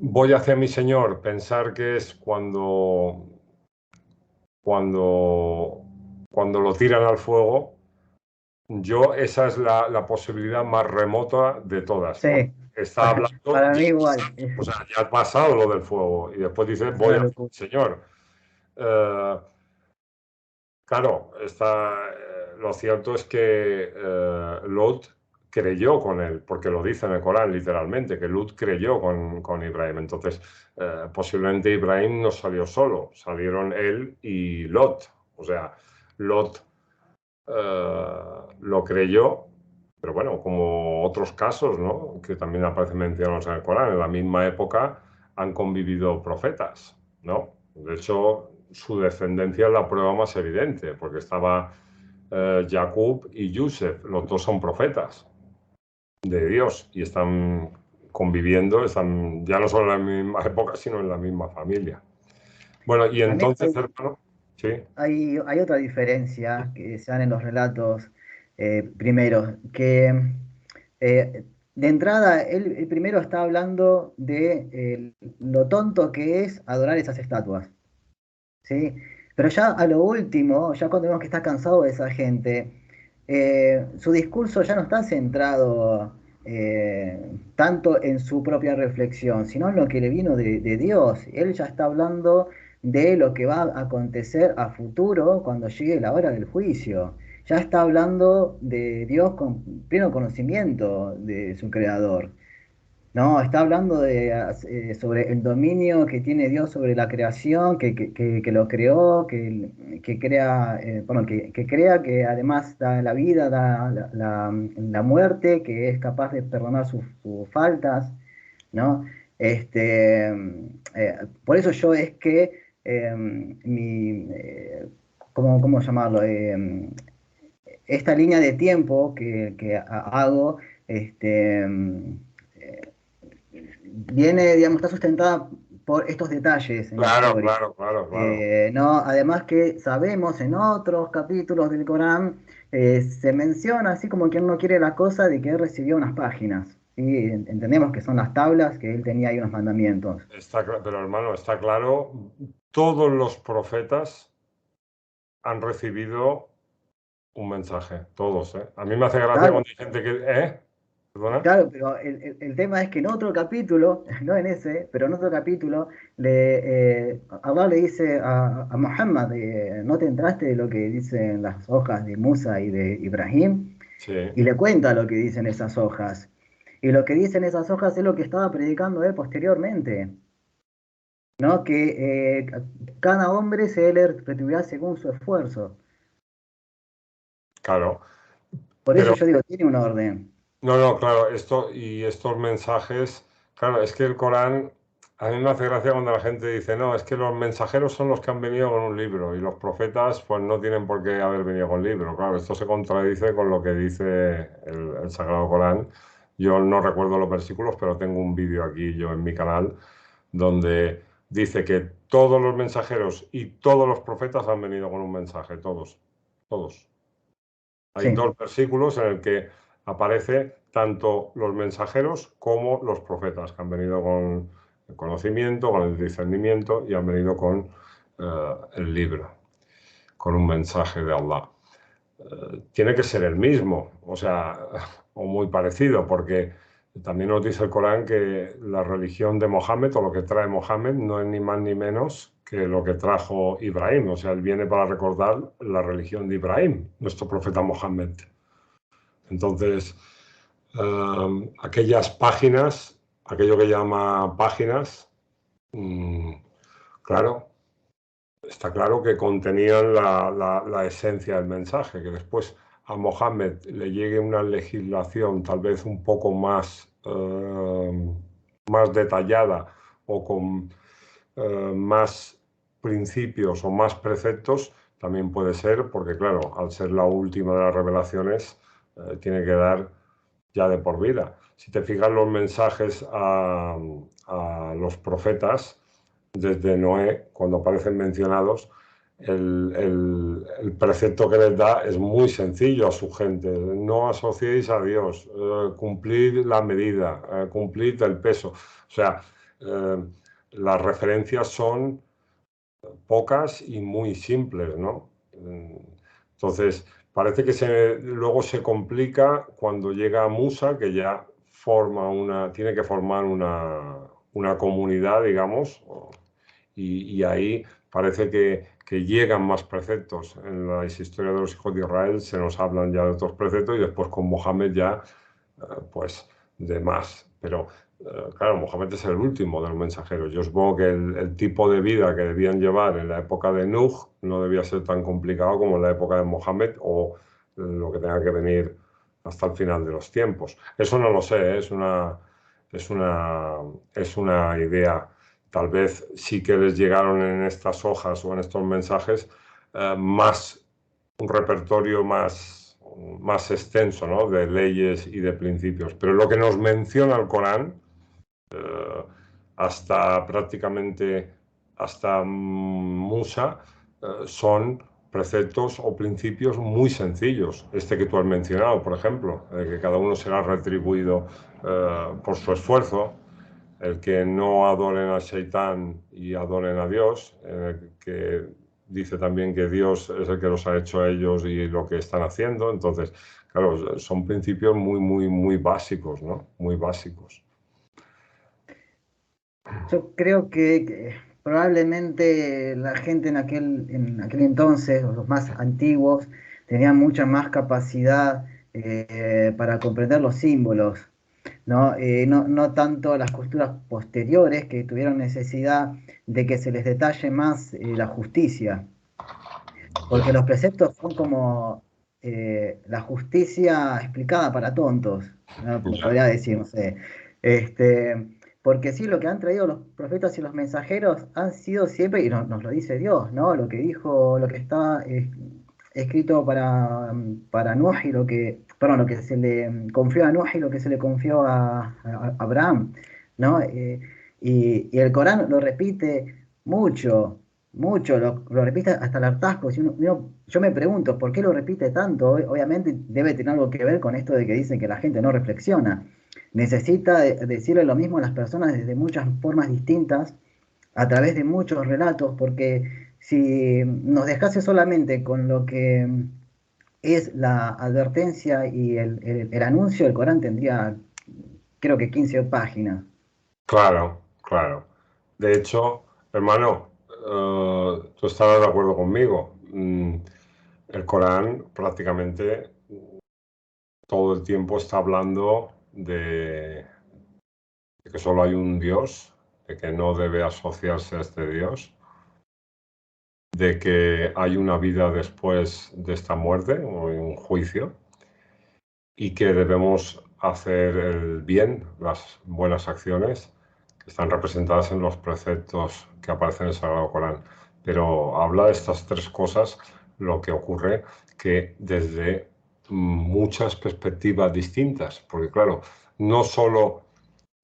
voy hacia mi Señor, pensar que es cuando, cuando lo tiran al fuego. Yo, esa es la posibilidad más remota de todas, porque Sí, está hablando, para ya, mí igual, o sea, ya ha pasado lo del fuego y después dice, es voy una a locura. Señor. Eh, claro, lo cierto es que Lot creyó con él, porque lo dice en el Corán literalmente, que Lot creyó con Ibrahim. Entonces, posiblemente Ibrahim no salió solo, salieron él y Lot. O sea, Lot lo creyó, pero bueno, como otros casos, ¿no? Que también aparecen mencionados en el Corán, en la misma época han convivido profetas, ¿no? De hecho, su descendencia es la prueba más evidente, porque estaba Jacob y Yusef, los dos son profetas de Dios y están conviviendo, están ya no solo en la misma época, sino en la misma familia. Bueno, y También entonces, hermano, sí, hay otra diferencia que se dan en los relatos primeros, que eh, de entrada él primero está hablando de lo tonto que es adorar esas estatuas, ¿sí? Pero ya a lo último, ya cuando vemos que está cansado de esa gente, su discurso ya no está centrado tanto en su propia reflexión, sino en lo que le vino de Dios. Él ya está hablando de lo que va a acontecer a futuro cuando llegue la hora del juicio. Ya está hablando de Dios con pleno conocimiento de su creador. No, está hablando sobre el dominio que tiene Dios sobre la creación, que lo creó, que crea, bueno, que crea, que además da la vida, da la muerte, que es capaz de perdonar sus faltas, ¿no? Este, por eso yo es que ¿cómo llamarlo? Esta línea de tiempo que hago, este, eh, viene, digamos, está sustentada por estos detalles en la Claro, historia. claro, claro, claro. ¿No? Además que sabemos en otros capítulos del Corán, se menciona así como quien no quiere la cosa de que él recibió unas páginas. ¿Sí? Entendemos que son las tablas, que él tenía ahí unos mandamientos. Pero hermano, está claro, todos los profetas han recibido un mensaje, todos, ¿eh? A mí me hace gracia Claro, cuando hay gente que... ¿Eh? ¿Perdona? claro, pero el tema es que en otro capítulo, no en ese, pero en otro capítulo, Allah le dice a Muhammad, ¿no te entraste de lo que dicen las hojas de Musa y de Ibrahim? Sí, Y le cuenta lo que dicen esas hojas. Y lo que dicen esas hojas es lo que estaba predicando él posteriormente, ¿no? Que cada hombre se le retribuirá según su esfuerzo. claro. Por eso Pero yo digo, tiene un orden. no, no, claro, estos mensajes, claro, es que el Corán, a mí me hace gracia cuando la gente dice, no, es que los mensajeros son los que han venido con un libro y los profetas pues no tienen por qué haber venido con libro. Claro, esto se contradice con lo que dice el Sagrado Corán. Yo no recuerdo los versículos, pero tengo un vídeo aquí yo en mi canal donde dice que todos los mensajeros y todos los profetas han venido con un mensaje, todos, todos. Hay Sí, dos versículos en el que aparece tanto los mensajeros como los profetas, que han venido con el conocimiento, con el discernimiento y han venido con el libro, con un mensaje de Allah. Tiene que ser el mismo, o sea, o muy parecido, porque también nos dice el Corán que la religión de Mohammed o lo que trae Mohammed no es ni más ni menos que lo que trajo Ibrahim, o sea, él viene para recordar la religión de Ibrahim, nuestro profeta Mohammed. Entonces, aquellas páginas, aquello que llama páginas, mm, claro, está claro que contenían la esencia del mensaje, que después a Mohammed le llegue una legislación tal vez un poco más detallada o con más principios o más preceptos, también puede ser, porque claro, al ser la última de las revelaciones, tiene que dar ya de por vida. Si te fijas los mensajes a los profetas, desde Noé, cuando aparecen mencionados, el precepto que les da es muy sencillo a su gente. No asociéis a Dios, cumplid la medida, cumplid el peso. O sea, las referencias son pocas y muy simples, ¿no? Entonces, parece que luego se complica cuando llega a Musa, que ya tiene que formar una comunidad, digamos, y ahí parece que llegan más preceptos. En las historias de los hijos de Israel se nos hablan ya de otros preceptos y después con Mohammed ya, pues, de más. Pero claro, Mohammed es el último de los mensajeros. Yo supongo que el tipo de vida que debían llevar en la época de Nuh no debía ser tan complicado como en la época de Mohammed o lo que tenga que venir hasta el final de los tiempos. Eso no lo sé, ¿eh? Es una, es una idea. Tal vez sí que les llegaron en estas hojas o en estos mensajes un repertorio más extenso, ¿no? De leyes y de principios. Pero lo que nos menciona el Corán, eh, hasta prácticamente hasta Musa, son preceptos o principios muy sencillos. Este que tú has mencionado, por ejemplo, que cada uno será retribuido por su esfuerzo, el que no adoren a Shaitán y adoren a Dios, que dice también que Dios es el que los ha hecho a ellos y lo que están haciendo. Entonces, claro, son principios muy, muy, muy básicos, ¿no? Muy básicos. yo creo que probablemente la gente en aquel entonces, o los más antiguos, tenían mucha más capacidad para comprender los símbolos, ¿no? No tanto las culturas posteriores que tuvieron necesidad de que se les detalle más la justicia, porque los preceptos son como la justicia explicada para tontos, ¿no? Ya. Podría decir, no sé. Este, porque sí, lo que han traído los profetas y los mensajeros han sido siempre, y nos lo dice Dios, ¿no? Lo que dijo, lo que está escrito para Noé y perdón, lo que se le confió a Noé y lo que se le confió a Abraham, ¿no? Y el Corán lo repite mucho, mucho, lo repite hasta el hartazgo. Si yo me pregunto, ¿por qué lo repite tanto? Obviamente debe tener algo que ver con esto de que dicen que la gente no reflexiona. Necesita decirle lo mismo a las personas desde muchas formas distintas, a través de muchos relatos, porque si nos dejase solamente con lo que es la advertencia y el anuncio, el Corán tendría, creo que 15 páginas. Claro, claro. De hecho, hermano, tú estarás de acuerdo conmigo. El Corán prácticamente todo el tiempo está hablando de que solo hay un Dios, de que no debe asociarse a este Dios, de que hay una vida después de esta muerte o un juicio y que debemos hacer el bien, las buenas acciones que están representadas en los preceptos que aparecen en el Sagrado Corán. Pero habla de estas tres cosas, lo que ocurre que desde muchas perspectivas distintas, porque claro, no solo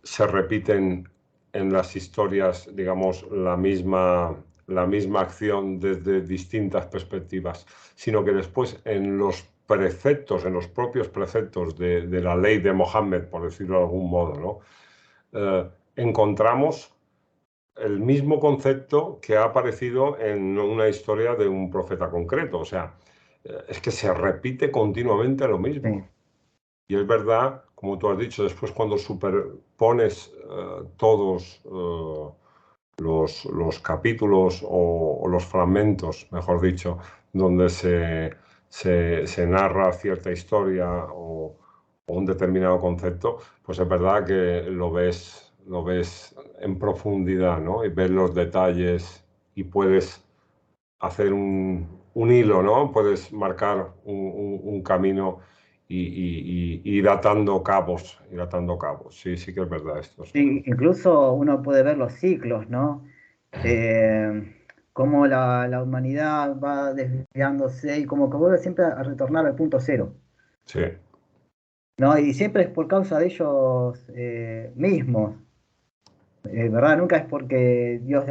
se repiten en las historias, digamos, la misma acción desde distintas perspectivas, sino que después en los preceptos, en los propios preceptos de la ley de Mohammed, por decirlo de algún modo, ¿no? Encontramos el mismo concepto que ha aparecido en una historia de un profeta concreto. O sea, es que se repite continuamente lo mismo. Sí. Y es verdad, como tú has dicho, después cuando superpones todos los capítulos o los fragmentos, mejor dicho, donde se narra cierta historia o un determinado concepto, pues es verdad que lo ves en profundidad, ¿no? Y ves los detalles y puedes hacer un hilo, ¿no? Puedes marcar un camino y ir atando cabos, ir atando cabos. Sí, sí que es verdad esto. Sí. Sí, incluso uno puede ver los ciclos, ¿no? Cómo la humanidad va desviándose y como que vuelve siempre a retornar al punto cero, Sí, ¿no? Y siempre es por causa de ellos mismos, ¿verdad? Nunca es porque Dios,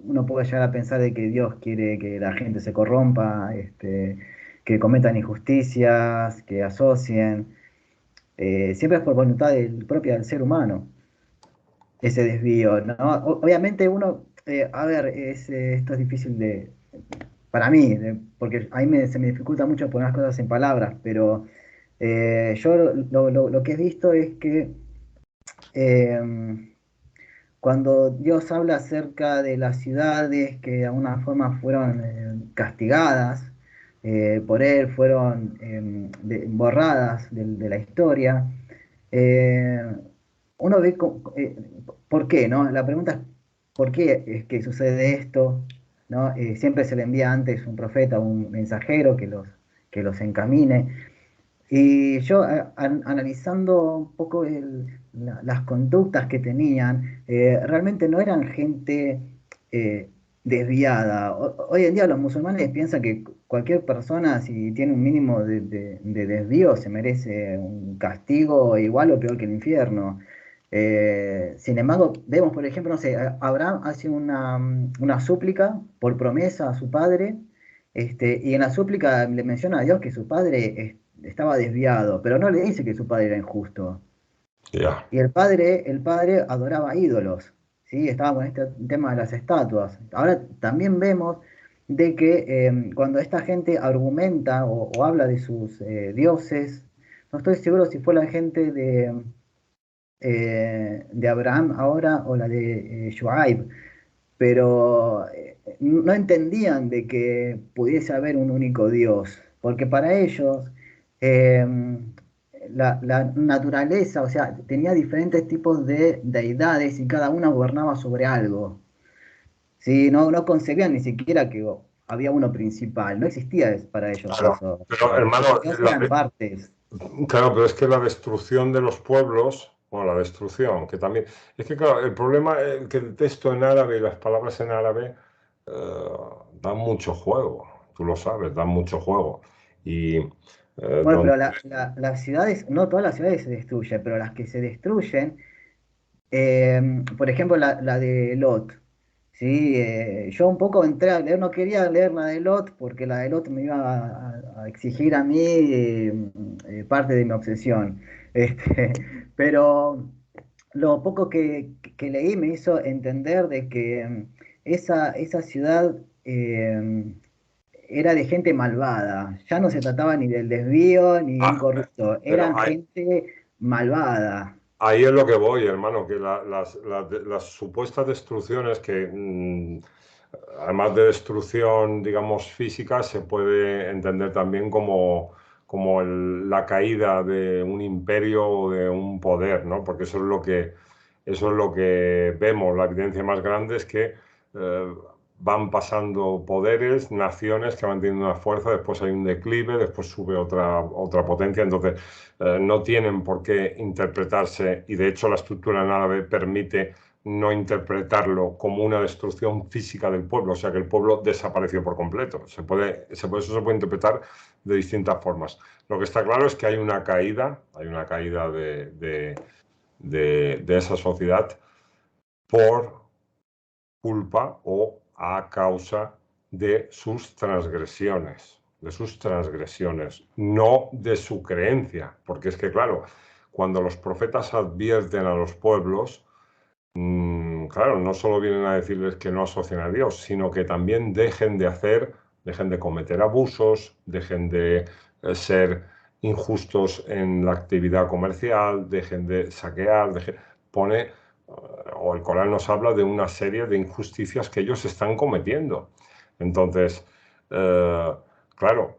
uno puede llegar a pensar de que Dios quiere que la gente se corrompa, que cometan injusticias, que asocien, siempre es por voluntad propia del ser humano ese desvío, ¿no? Obviamente uno, a ver, esto es difícil para mí, porque a mí se me dificulta mucho poner las cosas en palabras, pero yo lo que he visto es que eh, cuando Dios habla acerca de las ciudades que de alguna forma fueron castigadas por Él, fueron borradas de la historia, eh, uno ve por qué, ¿no? La pregunta es, ¿por qué es que sucede esto? ¿No? Siempre se le envía antes un profeta, un mensajero que los encamine. Y yo, analizando un poco las conductas que tenían, realmente no eran gente eh, desviada. Hoy en día los musulmanes piensan que cualquier persona, si tiene un mínimo de desvío, se merece un castigo igual o peor que el infierno. Sin embargo, vemos, por ejemplo, no sé, Abraham hace una súplica por promesa a su padre, y en la súplica le menciona a Dios que su padre estaba desviado, pero no le dice que su padre era injusto. ya. Y el padre adoraba ídolos, ¿sí? Estaba con este tema de las estatuas. Ahora también vemos de que cuando esta gente argumenta o habla de sus dioses, no estoy seguro si fue la gente de Abraham ahora o la de Shuaib, pero no entendían de que pudiese haber un único Dios, porque para ellos eh, la naturaleza, o sea, tenía diferentes tipos de deidades y cada una gobernaba sobre algo. ¿Sí? No concebían ni siquiera que había uno principal, no existía para ellos Claro. eso. Pero, hermano, Los eran partes. claro, pero es que la destrucción de los pueblos Bueno, la destrucción, que también... Es que, claro, el problema es que el texto en árabe y las palabras en árabe dan mucho juego, tú lo sabes, dan mucho juego. Y Bueno, pero las ciudades, no todas las ciudades se destruyen, pero las que se destruyen, por ejemplo, la de Lot. Sí, yo un poco entré a leer, no quería leer la de Lot porque la de Lot me iba a exigir a mí parte de mi obsesión. Este, pero lo poco que leí me hizo entender de que esa ciudad era de gente malvada. Ya no se trataba ni del desvío ni de un ah, corrupto, pero eran gente malvada. ahí es lo que voy, hermano, que las supuestas destrucciones que, además de destrucción, digamos, física, se puede entender también como la caída de un imperio o de un poder, ¿no? Porque eso es lo que vemos. La evidencia más grande es que van pasando poderes, naciones que van teniendo una fuerza, después hay un declive, después sube otra potencia. Entonces, no tienen por qué interpretarse, y de hecho la estructura en árabe permite no interpretarlo como una destrucción física del pueblo, o sea que el pueblo desapareció por completo. Eso se puede interpretar de distintas formas. Lo que está claro es que hay una caída de esa sociedad por culpa o a causa de sus transgresiones, no de su creencia, porque es que, claro, cuando los profetas advierten a los pueblos, claro, no solo vienen a decirles que no asocien a Dios, sino que también dejen de cometer abusos, dejen de ser injustos en la actividad comercial, dejen de saquear, pone, o el Corán nos habla de una serie de injusticias que ellos están cometiendo. Entonces, claro,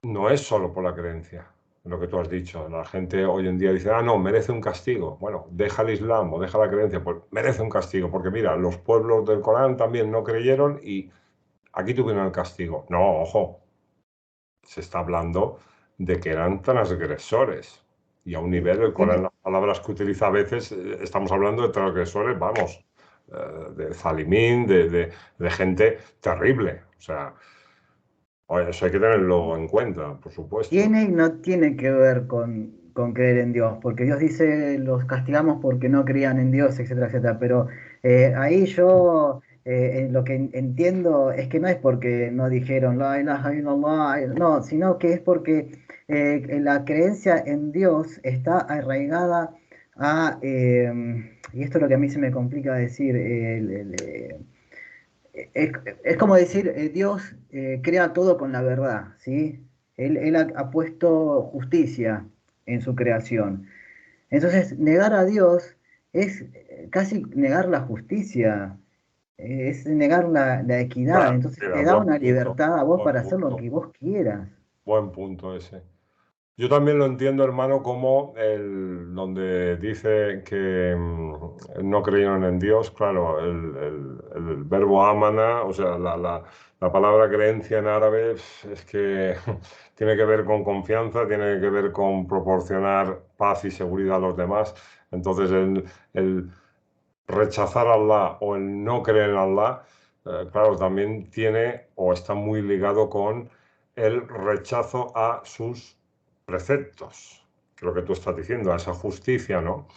no es solo por la creencia, lo que tú has dicho. La gente hoy en día dice, ah, no, merece un castigo. Bueno, deja el Islam o deja la creencia, pues merece un castigo, porque mira, los pueblos del Corán también no creyeron y aquí tuvieron el castigo. No, ojo, se está hablando de que eran transgresores. Y a un nivel, el Corán, Tiene, las palabras que utiliza a veces, estamos hablando de transgresores, vamos, de zalimín, de gente terrible. O sea, oye, eso hay que tenerlo en cuenta, por supuesto. tiene y no tiene que ver con creer en Dios, porque Dios dice los castigamos porque no creían en Dios, etcétera, etcétera. Pero ahí yo lo que entiendo es que no es porque no dijeron la ilaha illallah, no, sino que es porque la creencia en Dios está arraigada a, y esto es lo que a mí se me complica decir, es como decir, Dios crea todo con la verdad, ¿sí? Él ha puesto justicia en su creación. Entonces, negar a Dios es casi negar la justicia, es negar la equidad. Bueno, Entonces, mira, te da una libertad a vos buen para hacer lo punto, que vos quieras. buen punto ese. Yo también lo entiendo, hermano, como donde dice que no creyeron en Dios, claro, el verbo amana, o sea, la palabra creencia en árabe es que tiene que ver con confianza, tiene que ver con proporcionar paz y seguridad a los demás. Entonces, el rechazar a Allah o el no creer en Allah, claro, también tiene o está muy ligado con el rechazo a sus preceptos, que es lo que tú estás diciendo, a esa justicia, ¿no?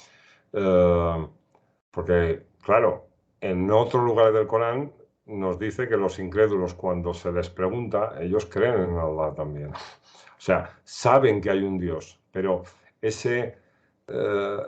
Eh, porque, claro, en otros lugares del Corán nos dice que los incrédulos, cuando se les pregunta, ellos creen en Allah también. O sea, saben que hay un Dios, pero ese, eh,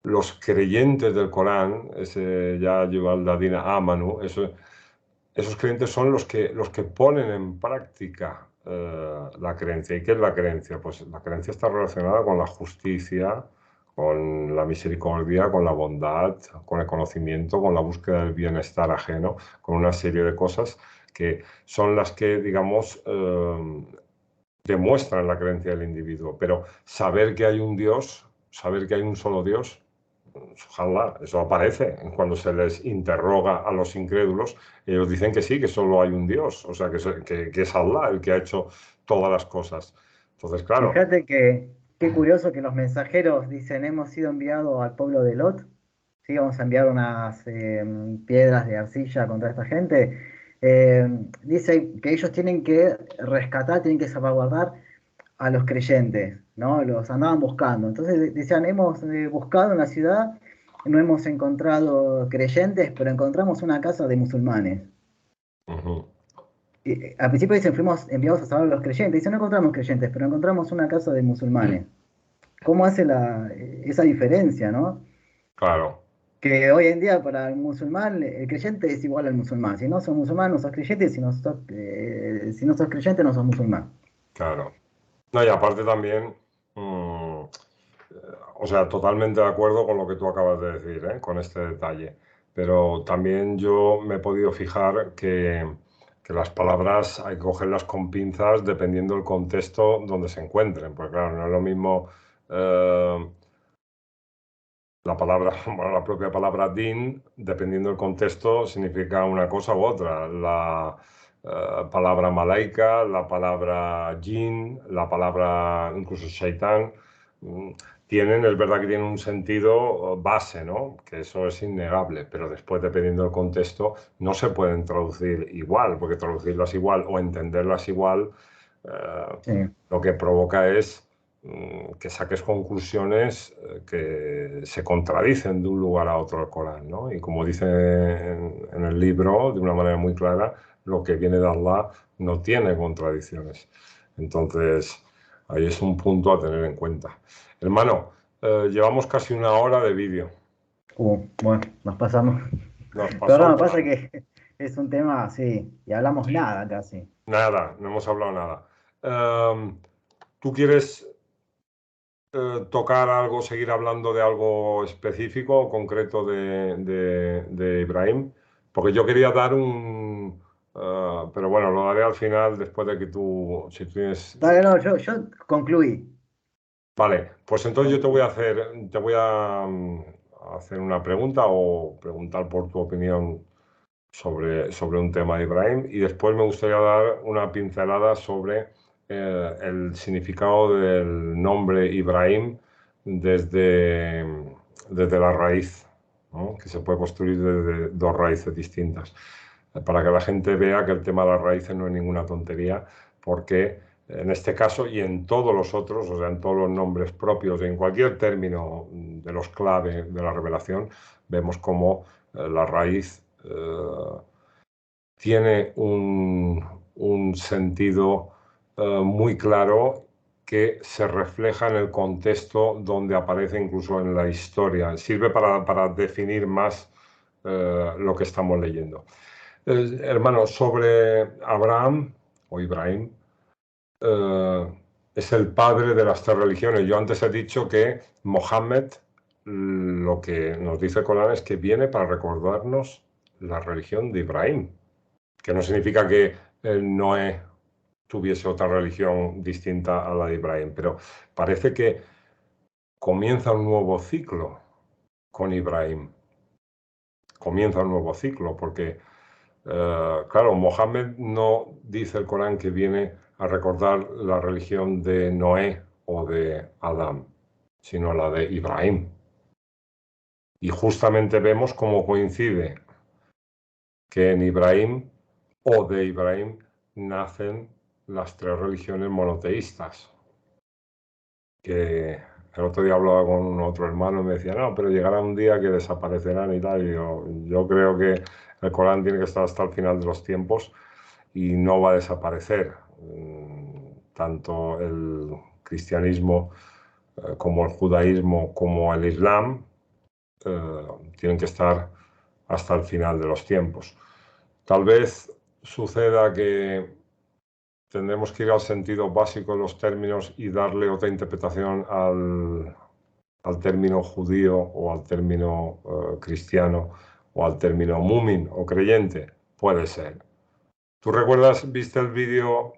los creyentes del Corán, ese ya Ladina Amanu, esos creyentes son los que ponen en práctica la creencia. ¿Y qué es la creencia? Pues la creencia está relacionada con la justicia, con la misericordia, con la bondad, con el conocimiento, con la búsqueda del bienestar ajeno, con una serie de cosas que son las que, digamos, demuestran la creencia del individuo. Pero saber que hay un Dios, saber que hay un solo Dios, ojalá, eso aparece cuando se les interroga a los incrédulos. Ellos dicen que sí, que solo hay un Dios, o sea, que es Allah el que ha hecho todas las cosas. Entonces, claro, Fíjate que qué curioso que los mensajeros dicen, hemos sido enviados al pueblo de Lot, sí, vamos a enviar unas piedras de arcilla contra esta gente. Dice que ellos tienen que rescatar, tienen que salvaguardar a los creyentes, ¿no? Los andaban buscando. Entonces decían, hemos buscado en la ciudad, no hemos encontrado creyentes, pero encontramos una casa de musulmanes. Ujú. Al principio dicen, fuimos enviados a salvar a los creyentes. Dicen, no encontramos creyentes, pero encontramos una casa de musulmanes. ¿Cómo hace esa diferencia, no? Claro, Que hoy en día para el musulmán, el creyente es igual al musulmán. Si no sos musulmán, no sos creyente, si no sos creyente, no sos musulmán. claro. No, y aparte también, mm, o sea, totalmente de acuerdo con lo que tú acabas de decir, ¿eh? Con este detalle. Pero también yo me he podido fijar que las palabras hay que cogerlas con pinzas dependiendo del contexto donde se encuentren. Porque claro, no es lo mismo la palabra, bueno, la propia palabra din, dependiendo del contexto, significa una cosa u otra. La palabra malaika, la palabra jin, la palabra incluso shaitán, mm, tienen, es verdad que tienen un sentido base, ¿no? Que eso es innegable, pero después, dependiendo del contexto, no se pueden traducir igual, porque traducirlas igual o entenderlas igual, eh, Sí, lo que provoca es que saques conclusiones que se contradicen de un lugar a otro del Corán, ¿no? Y como dice en el libro, de una manera muy clara, lo que viene de Allah no tiene contradicciones. Entonces, ahí es un punto a tener en cuenta. Hermano, llevamos casi una hora de vídeo. bueno, nos pasamos. Nos Pero pasó no, pasa volando. que es un tema así, y hablamos Sí. nada casi. Nada, no hemos hablado nada. ¿Tú quieres tocar algo, seguir hablando de algo específico, concreto de Ibrahim? Porque yo quería dar pero bueno, lo daré al final después de que tú, si tú tienes... Dale, no, yo concluí. Vale, pues entonces yo Concluí. te voy a hacer una pregunta o preguntar por tu opinión sobre un tema de Ibrahim y después me gustaría dar una pincelada sobre el significado del nombre Ibrahim desde, desde la raíz, ¿no? Que se puede construir desde dos raíces distintas, para que la gente vea que el tema de las raíces no es ninguna tontería, porque en este caso y en todos los otros, o sea, en todos los nombres propios, en cualquier término de los clave de la revelación, vemos como la raíz tiene un sentido muy claro que se refleja en el contexto donde aparece incluso en la historia. Sirve para definir más lo que estamos leyendo. Hermano, sobre Abraham o Ibrahim, eh, es el padre de las tres religiones. Yo antes he dicho que Mohammed, lo que nos dice el Corán es que viene para recordarnos la religión de Ibrahim, que no significa que Noé tuviese otra religión distinta a la de Ibrahim, pero parece que comienza un nuevo ciclo con Ibrahim. Comienza un nuevo ciclo, porque, claro, Mohammed no dice el Corán que viene a recordar la religión de Noé o de Adán, sino la de Ibrahim. Y justamente vemos cómo coincide que en Ibrahim o de Ibrahim nacen las tres religiones monoteístas, que el otro día hablaba con un otro hermano y me decía, no, pero llegará un día que desaparecerán y tal. Y yo creo que el Corán tiene que estar hasta el final de los tiempos y no va a desaparecer. Tanto el cristianismo como el judaísmo como el islam eh, tienen que estar hasta el final de los tiempos. Tal vez suceda que tendremos que ir al sentido básico de los términos y darle otra interpretación al término judío o al término cristiano o al término mumin o creyente. Puede ser. ¿Tú recuerdas, viste el vídeo?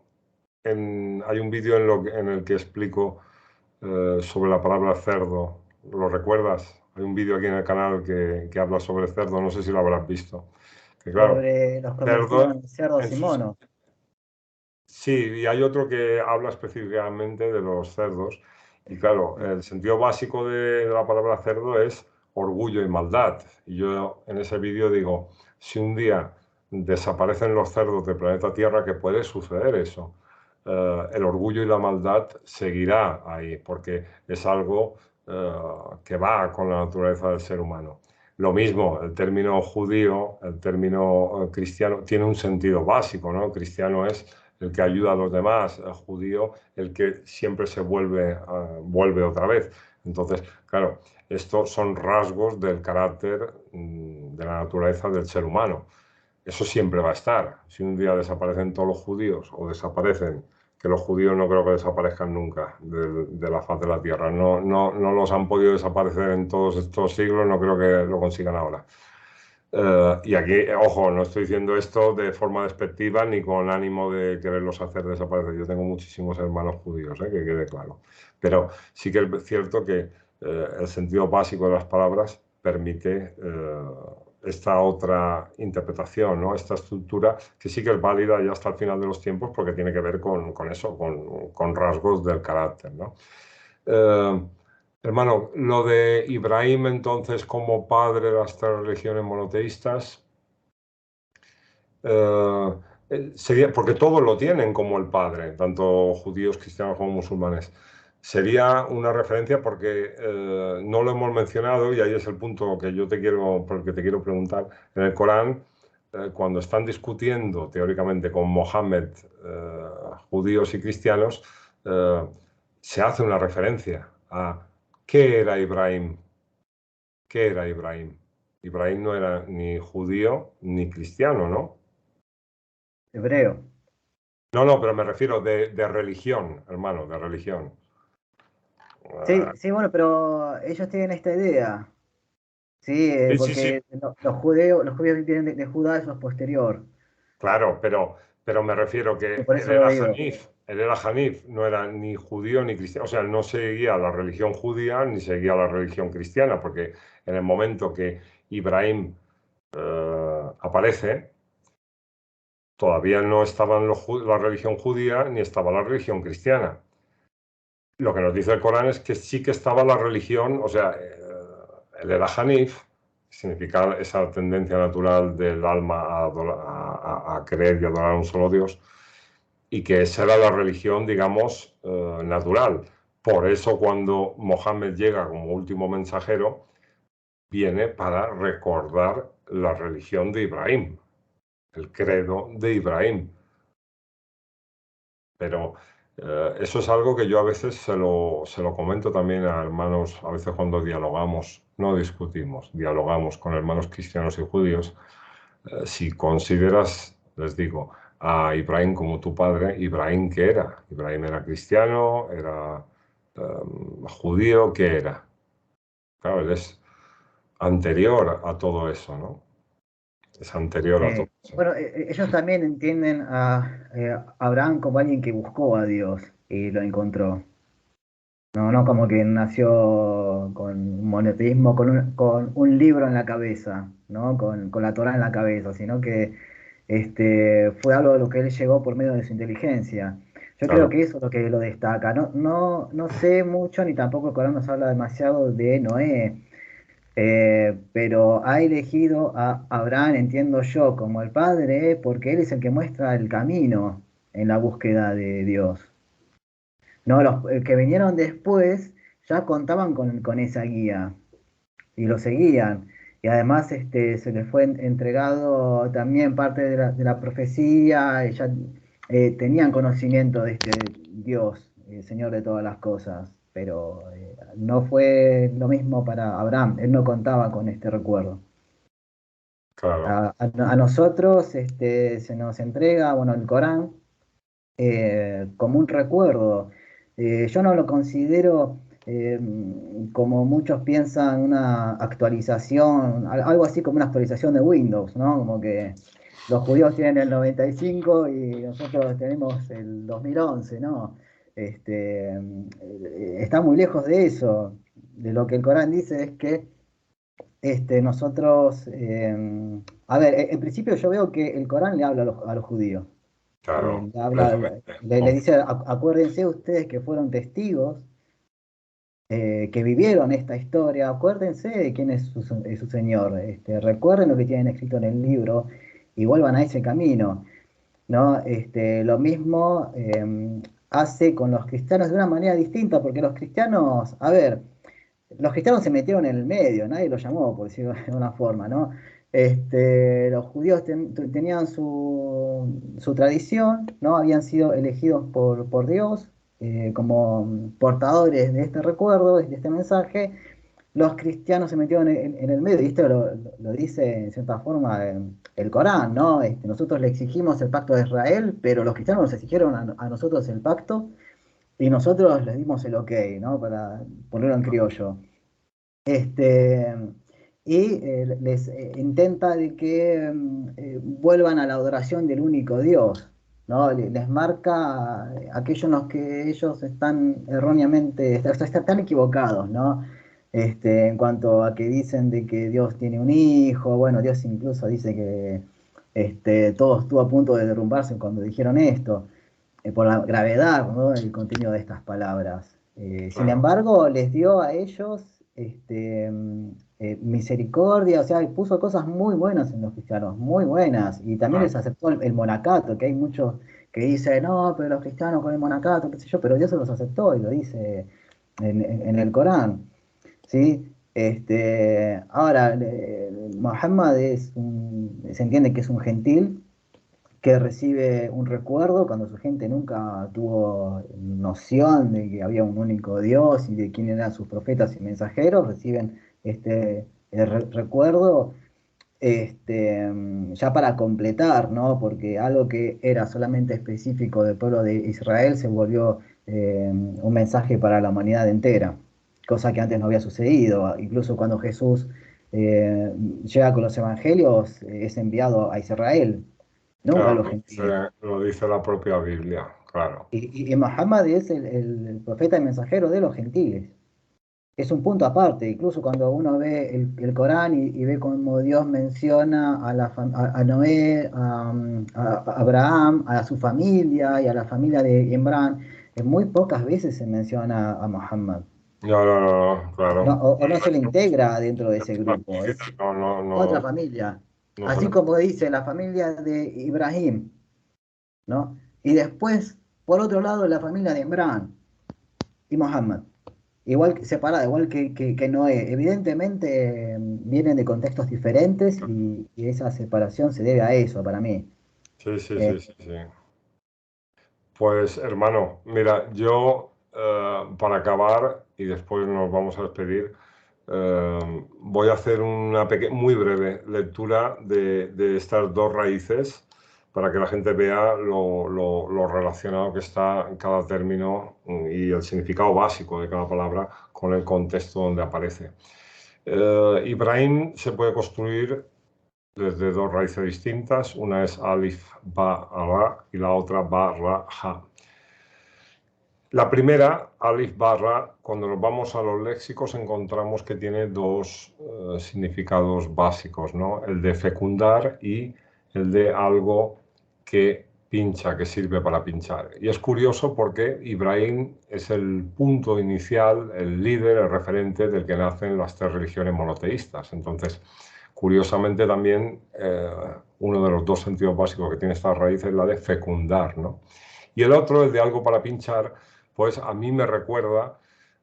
Hay un vídeo en el que explico sobre la palabra cerdo. ¿Lo recuerdas? Hay un vídeo aquí en el canal que habla sobre cerdo, no sé si lo habrás visto. Que claro, Sobre los convertidos cerdo en cerdos en y sus... monos. Sí, y hay otro que habla específicamente de los cerdos Y claro, el sentido básico de la palabra cerdo es orgullo y maldad. Y yo en ese vídeo digo, si un día desaparecen los cerdos del planeta Tierra, que puede suceder eso, el orgullo y la maldad seguirá ahí, porque es algo que va con la naturaleza del ser humano. Lo mismo, el término judío, el término cristiano, tiene un sentido básico, ¿no? El cristiano es el que ayuda a los demás, el judío el que siempre se vuelve otra vez. Entonces, claro, estos son rasgos del carácter de la naturaleza del ser humano. Eso siempre va a estar. Si un día desaparecen todos los judíos o desaparecen, que los judíos no creo que desaparezcan nunca de la faz de la tierra. No, no, no los han podido desaparecer en todos estos siglos, no creo que lo consigan ahora. Y aquí, ojo, no estoy diciendo esto de forma despectiva ni con ánimo de quererlos hacer desaparecer. Yo tengo muchísimos hermanos judíos, que quede claro. Pero sí que es cierto que el sentido básico de las palabras permite esta otra interpretación, ¿no? Esta estructura que sí que es válida ya hasta el final de los tiempos porque tiene que ver con eso, con rasgos del carácter, ¿no? Eh, Hermano, lo de Ibrahim entonces como padre de las tres religiones monoteístas, eh, sería, porque todos lo tienen como el padre, tanto judíos, cristianos como musulmanes. Sería una referencia porque no lo hemos mencionado y ahí es el punto que yo te quiero, por el que te quiero preguntar. En el Corán, cuando están discutiendo teóricamente con Mohammed, judíos y cristianos, eh, se hace una referencia a qué era Ibrahim. ¿Qué era Ibrahim? Ibrahim no era ni judío ni cristiano, ¿no? Hebreo. No, no, pero me refiero de religión, hermano, de religión. Sí, Ah, sí, bueno, pero ellos tienen esta idea, sí, sí, sí, sí, porque los judíos vienen de Judá, eso es posterior, claro, pero me refiero y que por eso lo digo. Él era Hanif, no era ni judío ni cristiano, o sea, no seguía la religión judía ni seguía la religión cristiana, porque en el momento que Ibrahim aparece, todavía no estaba la religión judía ni estaba la religión cristiana. Lo que nos dice el Corán es que sí que estaba la religión, o sea, él era Hanif, significa esa tendencia natural del alma a creer y adorar a un solo Dios, y que esa era la religión, digamos, natural. Por eso cuando Mohammed llega como último mensajero, viene para recordar la religión de Ibrahim, el credo de Ibrahim. Pero eso es algo que yo a veces se lo comento también a hermanos, a veces cuando dialogamos, no discutimos, dialogamos con hermanos cristianos y judíos. Si consideras, les digo, a Ibrahim como tu padre, ¿Ibrahim qué era? ¿Ibrahim era cristiano? ¿Era judío? ¿Qué era? Claro, él es anterior a todo eso, ¿no? Es anterior a todo eso. Bueno, ellos también entienden a Abraham como alguien que buscó a Dios y lo encontró. No, no como que nació con un monoteísmo, con un libro en la cabeza, ¿no? Con la Torá en la cabeza, sino que fue algo de lo que él llegó por medio de su inteligencia. Yo creo Claro, que eso es lo que lo destaca. No, no, no sé mucho, ni tampoco el Corán nos habla demasiado de Noé, pero ha elegido a Abraham, entiendo yo, como el padre, porque él es el que muestra el camino en la búsqueda de Dios. No, los que vinieron después ya contaban con esa guía y lo seguían. Y además se les fue entregado también parte de la profecía, y ya tenían conocimiento de este Dios, el Señor de todas las cosas, pero no fue lo mismo para Abraham, él no contaba con este recuerdo. claro. A nosotros se nos entrega, bueno, el Corán como un recuerdo. Yo no lo considero como muchos piensan una actualización, algo así como una actualización de Windows, ¿no? Como que los judíos tienen el 95 y nosotros tenemos el 2011, ¿no? Está muy lejos de eso. De lo que el Corán dice es que nosotros, a ver, en principio yo veo que el Corán le habla a los judíos. Claro, Le habla, completamente. le dice, acuérdense ustedes que fueron testigos que vivieron esta historia, acuérdense de quién es su Señor, recuerden lo que tienen escrito en el libro y vuelvan a ese camino, ¿no? Lo mismo hace con los cristianos de una manera distinta, porque los cristianos, a ver, los cristianos se metieron en el medio, nadie los llamó, por decirlo de una forma, ¿no? Los judíos tenían su tradición, ¿no? Habían sido elegidos por Dios como portadores de este recuerdo, de este mensaje. Los cristianos se metieron en el medio, y esto lo dice en cierta forma el Corán, ¿no? Nosotros le exigimos el pacto de Israel, pero los cristianos nos exigieron a nosotros el pacto y nosotros les dimos el ok, ¿no? Para ponerlo en criollo. Este, les intenta de que vuelvan a la adoración del único Dios, ¿no? Les marca aquellos en los que ellos están erróneamente, están equivocados, ¿no? En cuanto a que dicen de que Dios tiene un hijo, bueno, Dios incluso dice que todo estuvo a punto de derrumbarse cuando dijeron esto por la gravedad, ¿no? del contenido de estas palabras. Sin Claro. embargo, les dio a ellos misericordia, o sea, puso cosas muy buenas en los cristianos, muy buenas, y también Claro. les aceptó el monacato, que hay muchos que dicen, no, pero los cristianos con el monacato, qué sé yo, pero Dios se los aceptó y lo dice en el Corán, ¿sí? Ahora, Muhammad se entiende que es un gentil, que recibe un recuerdo cuando su gente nunca tuvo noción de que había un único Dios y de quién eran sus profetas y mensajeros, reciben recuerdo ya para completar, ¿no? Porque algo que era solamente específico del pueblo de Israel se volvió un mensaje para la humanidad entera, cosa que antes no había sucedido. Incluso cuando Jesús llega con los evangelios, es enviado a Israel, nunca a Claro, los gentiles. lo dice la propia Biblia, claro. Y Muhammad es el profeta y mensajero de los gentiles. Es un punto aparte, incluso cuando uno ve el Corán y ve cómo Dios menciona a Noé, a Abraham, a su familia y a la familia de Imran, muy pocas veces se menciona a Muhammad. No, no, no, no, No, claro. o no se le integra dentro de ese grupo, es No, no, otra no, familia. no se Así le... como dice la familia de Ibrahim, ¿no? Y después, por otro lado, la familia de Imran y Muhammad. Igual separada, igual que Noé. Evidentemente vienen de contextos diferentes y esa separación se debe a eso para mí. Sí, sí, Eh, sí, sí, sí. Pues hermano, mira, yo para acabar y después nos vamos a despedir, voy a hacer una muy breve lectura de estas dos raíces para que la gente vea lo relacionado que está cada término y el significado básico de cada palabra con el contexto donde aparece. Ibrahim se puede construir desde dos raíces distintas, una es alif, ba, ra y la otra ba, ra, ha. La primera, alif barra, cuando nos vamos a los léxicos encontramos que tiene dos significados básicos, ¿no? El de fecundar y el de algo que pincha, que sirve para pinchar. Y es curioso porque Ibrahim es el punto inicial, el líder, el referente del que nacen las tres religiones monoteístas. Entonces, curiosamente también uno de los dos sentidos básicos que tiene esta raíz es la de fecundar, ¿no? Y el otro, el de algo para pinchar, pues a mí me recuerda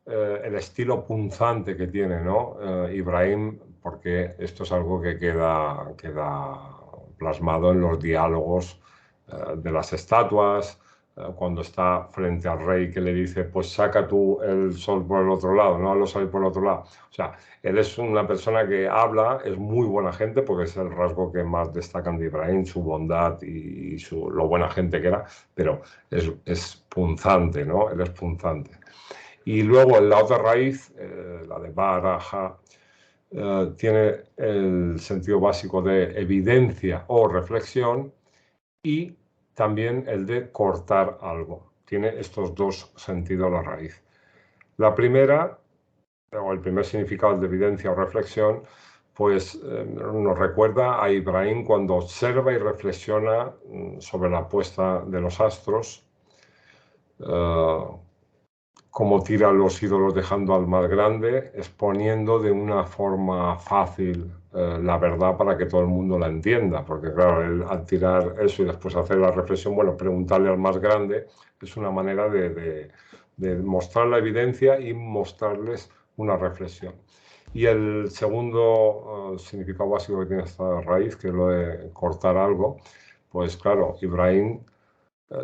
el estilo punzante que tiene, ¿no? Ibrahim, porque esto es algo que queda plasmado en los diálogos de las estatuas, cuando está frente al rey que le dice, pues saca tú el sol por el otro lado, no lo salir por el otro lado. O sea, él es una persona que habla, es muy buena gente, porque es el rasgo que más destacan de Ibrahim, su bondad y lo buena gente que era, pero es punzante, ¿no? Él es punzante. Y luego en la otra raíz, la de baraja, tiene el sentido básico de evidencia o reflexión y también el de cortar algo. Tiene estos dos sentidos la raíz. La primera, o el primer significado de evidencia o reflexión, pues nos recuerda a Ibrahim cuando observa y reflexiona sobre la puesta de los astros, cómo tira los ídolos dejando al más grande, exponiendo de una forma fácil la verdad para que todo el mundo la entienda, porque claro, él, al tirar eso y después hacer la reflexión, bueno, preguntarle al más grande es una manera de mostrar la evidencia y mostrarles una reflexión. Y el segundo significado básico que tiene esta raíz, que es lo de cortar algo, pues claro, Ibrahim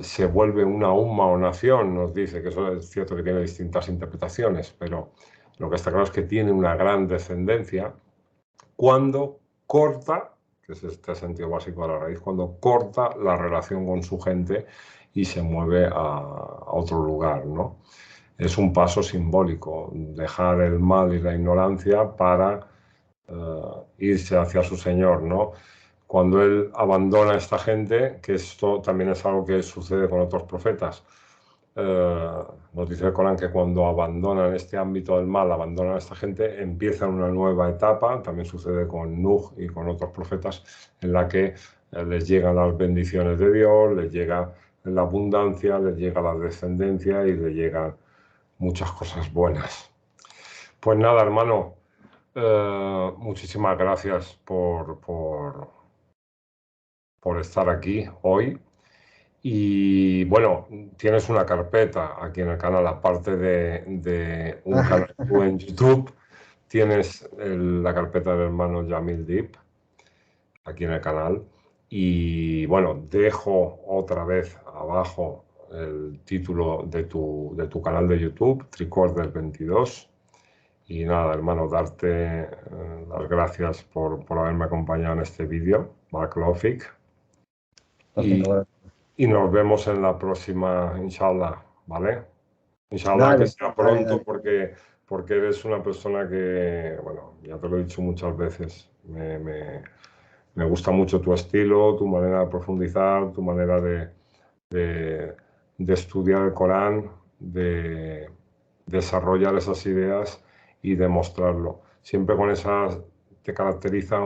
se vuelve una umma o nación, nos dice, que eso es cierto que tiene distintas interpretaciones, pero lo que está claro es que tiene una gran descendencia cuando corta, que es este sentido básico de la raíz, cuando corta la relación con su gente y se mueve a otro lugar, ¿no? Es un paso simbólico, dejar el mal y la ignorancia para irse hacia su Señor, ¿no? Cuando él abandona a esta gente, que esto también es algo que sucede con otros profetas, nos dice el Corán que cuando abandonan este ámbito del mal, abandonan a esta gente, empiezan una nueva etapa, también sucede con Nuh y con otros profetas, en la que les llegan las bendiciones de Dios, les llega la abundancia, les llega la descendencia y les llegan muchas cosas buenas. Pues nada, hermano, muchísimas gracias por estar aquí hoy. Y bueno, tienes una carpeta aquí en el canal, aparte de un canal en YouTube, tienes la carpeta del hermano Jamil Deep aquí en el canal. Y bueno, dejo otra vez abajo el título de tu canal de YouTube, Tricorder22. Y nada, hermano, darte las gracias por haberme acompañado en este vídeo, Mark Lofik. Y nos vemos en la próxima, inshallah, ¿vale? Inshallah, que sea pronto, porque eres una persona que, bueno, ya te lo he dicho muchas veces, me gusta mucho tu estilo, tu manera de profundizar, tu manera de estudiar el Corán, de desarrollar esas ideas y demostrarlo. Siempre con esas te caracteriza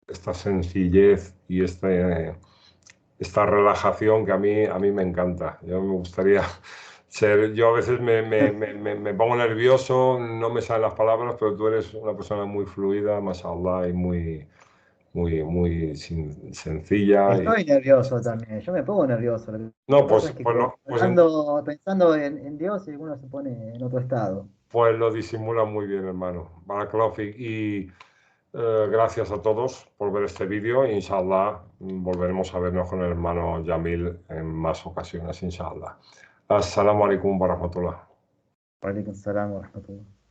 esta sencillez y esta relajación que a mí me encanta. Yo me gustaría ser, yo a veces me pongo nervioso, no me salen las palabras, pero tú eres una persona muy fluida, mashallah, y muy sencilla. Estoy nervioso también, yo me pongo nervioso. Lo que No, pasa es que pensando en Dios, uno se pone en otro estado. pues lo disimula muy bien, hermano. Barakallahu. Y gracias a todos por ver este vídeo. Inshallah, volveremos a vernos con el hermano Jamil en más ocasiones, inshallah. Assalamu alaikum wa rahmatullah. Wa alaikum salam wa rahmatullah.